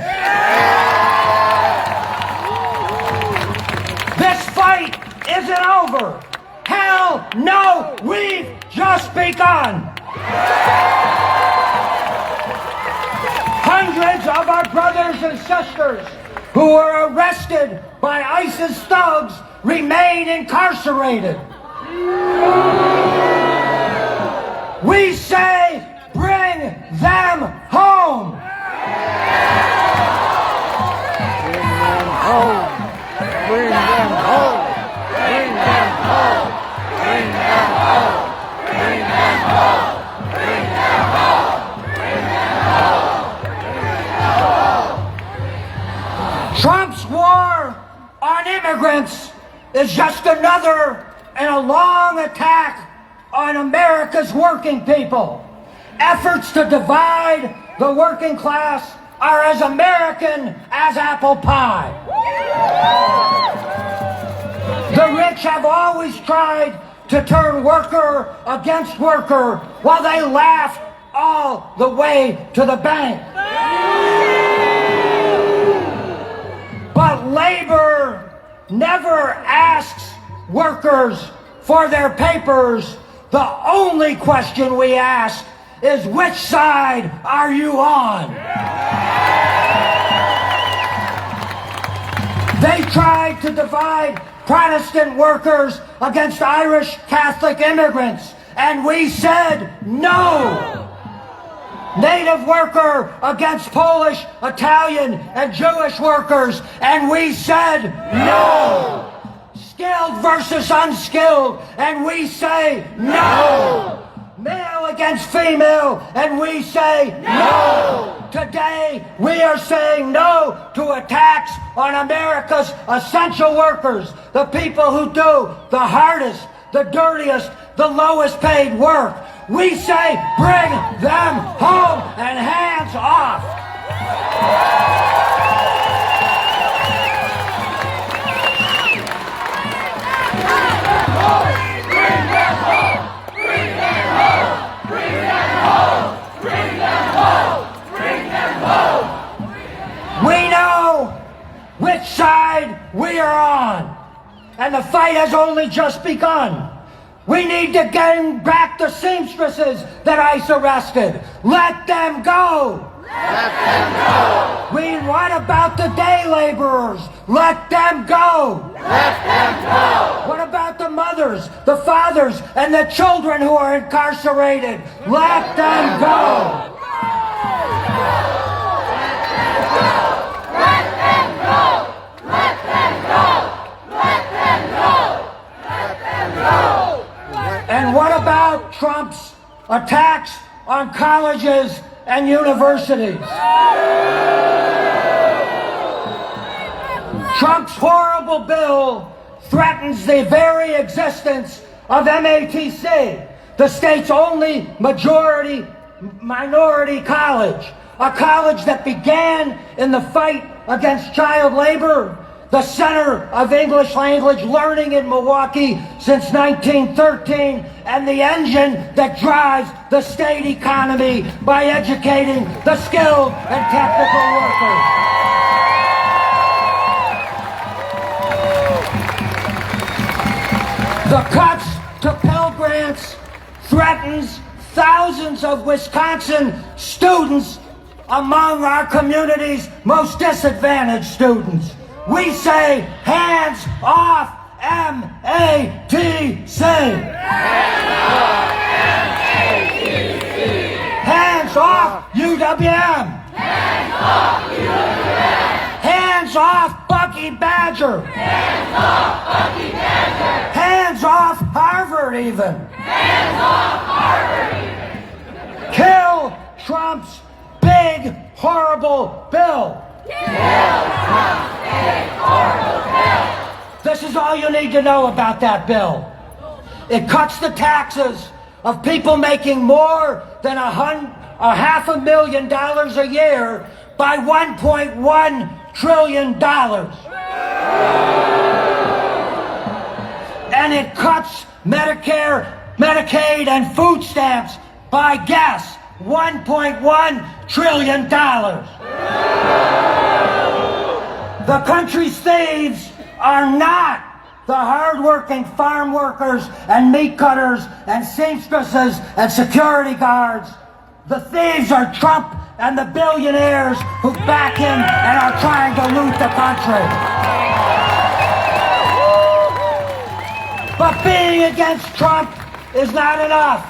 Speaker 18: This fight isn't over. Hell no, we've just begun. Hundreds of our brothers and sisters who were arrested by ISIS thugs remain incarcerated. We say, bring them home. Bring them home. Bring them home. Bring them home. Bring them home. Bring them home. Bring them home. Bring them home. Trump's war on immigrants is just another in a long attack on America's working people. efforts to divide the working class are as American as apple pie. The rich have always tried to turn worker against worker while they laugh all the way to the bank. But labor never asks workers for their papers. The only question we ask is, which side are you on? They tried to divide Protestant workers against Irish Catholic immigrants, and we said no. Native worker against Polish, Italian, and Jewish workers, and we said no. Skilled versus unskilled, and we say no. Male against female, and we say no. Today, we are saying no to attacks on America's essential workers, the people who do the hardest, the dirtiest, the lowest paid work. We say bring them home and hands off. We know which side we are on, and the fight has only just begun. We need to gain back the seamstresses that ICE arrested. Let them go. Let them go. What about the day laborers? Let them go. Let them go. What about the mothers, the fathers, and the children who are incarcerated? Let them go. And what about Trump's attacks on colleges and universities? Trump's horrible bill threatens the very existence of MATC, the state's only minority college, a college that began in the fight against child labor, the center of English language learning in Milwaukee since 1913, and the engine that drives the state economy by educating the skilled and technical workers. The cuts to Pell Grants threatens thousands of Wisconsin students among our community's most disadvantaged students. We say, hands off MATC. Hands off UWM. Hands off UWM. Hands off Bucky Badger. Hands off Bucky Badger. Hands off Harvard even. Hands off Harvard even. Kill Trump's big, horrible bill. This is all you need to know about that bill. It cuts the taxes of people making more than $500,000 a year by $1.1 trillion. And it cuts Medicare, Medicaid, and food stamps by, guess, $1.1 trillion. The country's thieves are not the hard-working farm workers and meat cutters and seamstresses and security guards. The thieves are Trump and the billionaires who back him and are trying to loot the country. But being against Trump is not enough.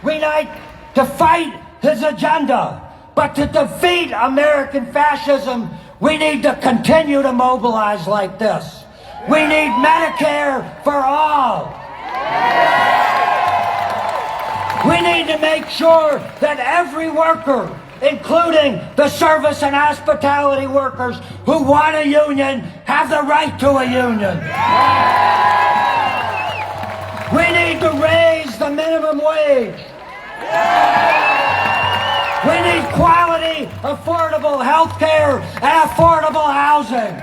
Speaker 18: We need to fight his agenda. But to defeat American fascism, we need to continue to mobilize like this. We need Medicare for all. We need to make sure that every worker, including the service and hospitality workers who want a union, have the right to a union. We need to raise the minimum wage. We need quality, affordable health care and affordable housing.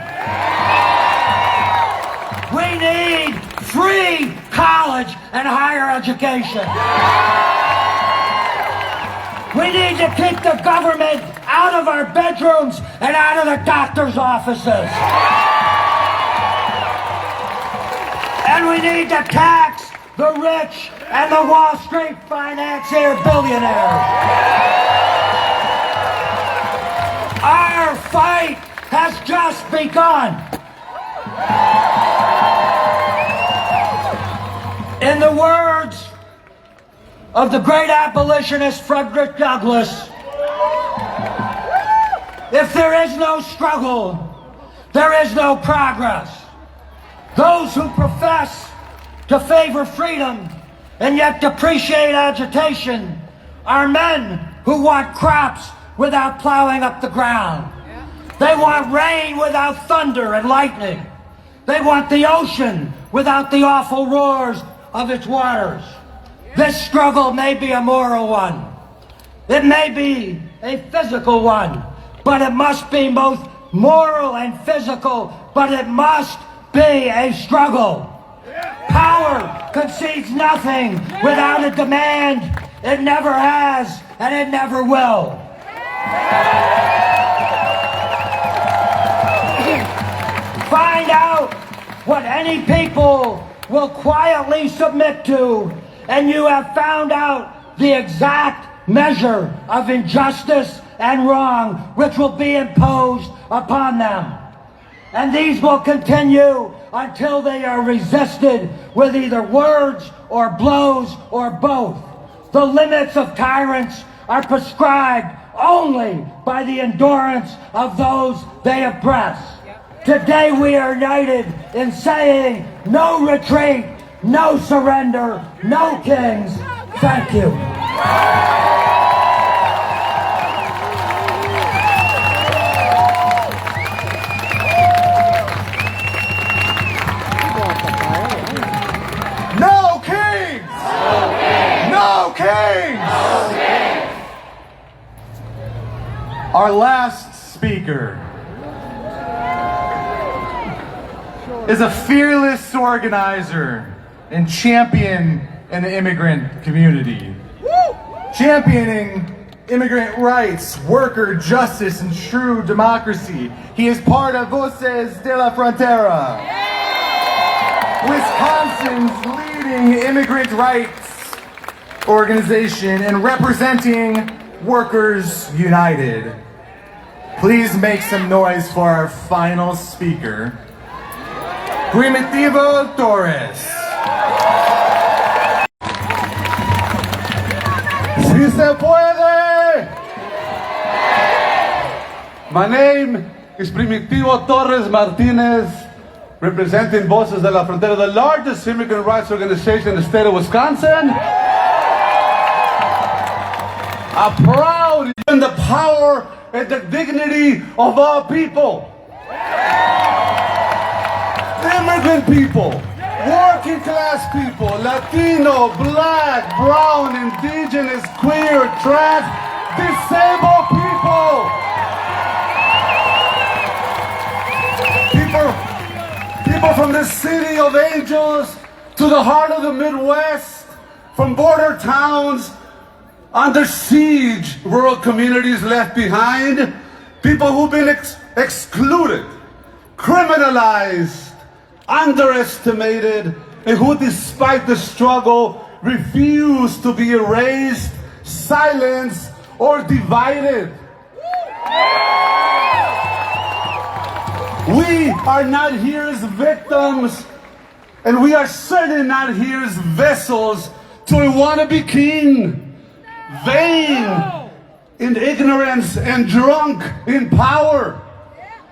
Speaker 18: We need free college and higher education. We need to keep the government out of our bedrooms and out of the doctor's offices. And we need to tax the rich and the Wall Street financier billionaires. Our fight has just begun. In the words of the great abolitionist Frederick Douglass, if there is no struggle, there is no progress. Those who profess to favor freedom and yet depreciate agitation are men who want crops without plowing up the ground. They want rain without thunder and lightning. They want the ocean without the awful roars of its waters. This struggle may be a moral one. It may be a physical one, but it must be both moral and physical, but it must be a struggle. Power concedes nothing without a demand. It never has, and it never will. Find out what any people will quietly submit to, and you have found out the exact measure of injustice and wrong which will be imposed upon them. And these will continue until they are resisted with either words or blows or both. The limits of tyrants are prescribed only by the endurance of those they oppress. Today we are united in saying no retreat, no surrender, no kings. Thank you.
Speaker 7: No kings! No kings! Our last speaker is a fearless organizer and champion in the immigrant community. Championing immigrant rights, worker justice, and true democracy. He is part of Voces de la Frontera, Wisconsin's leading immigrant rights organization and representing Workers United. Please make some noise for our final speaker, Primitivo Torres.
Speaker 17: ¡Sí se puede! My name is Primitivo Torres Martinez, representing Voces de la Frontera, the largest immigrant rights organization in the state of Wisconsin. A proud in the power and the dignity of all people. Immigrant people, working class people, Latino, black, brown, indigenous, queer, trans, disabled people. People from the city of angels to the heart of the Midwest, from border towns, under siege, rural communities left behind, people who've been excluded, criminalized, underestimated, and who, despite the struggle, refuse to be erased, silenced, or divided. We are not here as victims, and we are certainly not here as vessels to a wannabe king, vain in ignorance and drunk in power.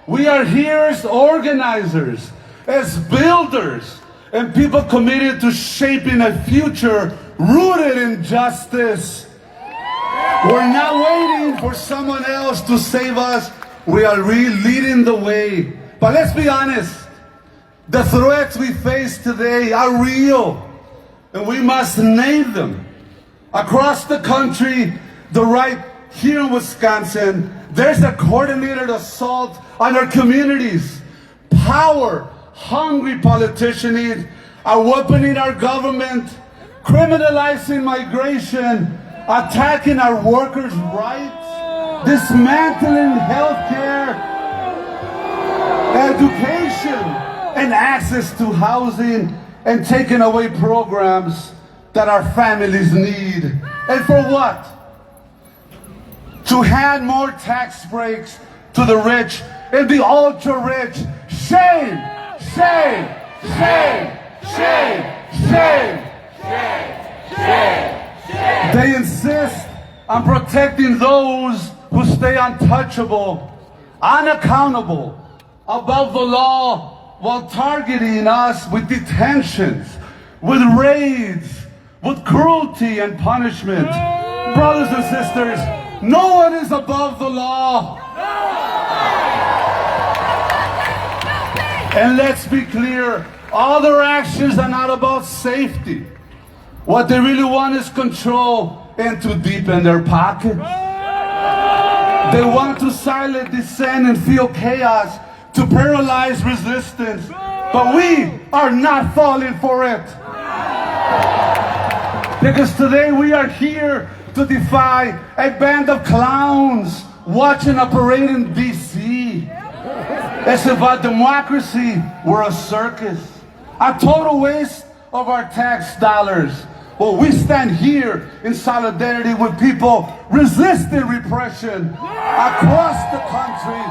Speaker 17: We are here as organizers, as builders, and people committed to shaping a future rooted in justice. We're not waiting for someone else to save us. We are really leading the way. But let's be honest, the threats we face today are real, and we must name them. Across the country, the right here in Wisconsin, there's a coordinated assault on our communities. Power-hungry politicians are weaponing our government, criminalizing migration, attacking our workers' rights, dismantling healthcare, education, and access to housing, and taking away programs that our families need. And for what? To hand more tax breaks to the rich and the ultra-rich. Shame! Shame! Shame! Shame! Shame! They insist on protecting those who stay untouchable, unaccountable, above the law, while targeting us with detentions, with raids, with cruelty and punishment. Brothers and sisters, no one is above the law. And let's be clear, all their actions are not about safety. What they really want is control and to deepen their pockets. They want to silence dissent and fuel chaos, to paralyze resistance. But we are not falling for it. Because today we are here to defy a band of clowns watching a parade in D.C. As if our democracy were a circus, a total waste of our tax dollars. Well, we stand here in solidarity with people resisting repression across the country,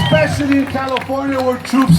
Speaker 17: especially in California, where troops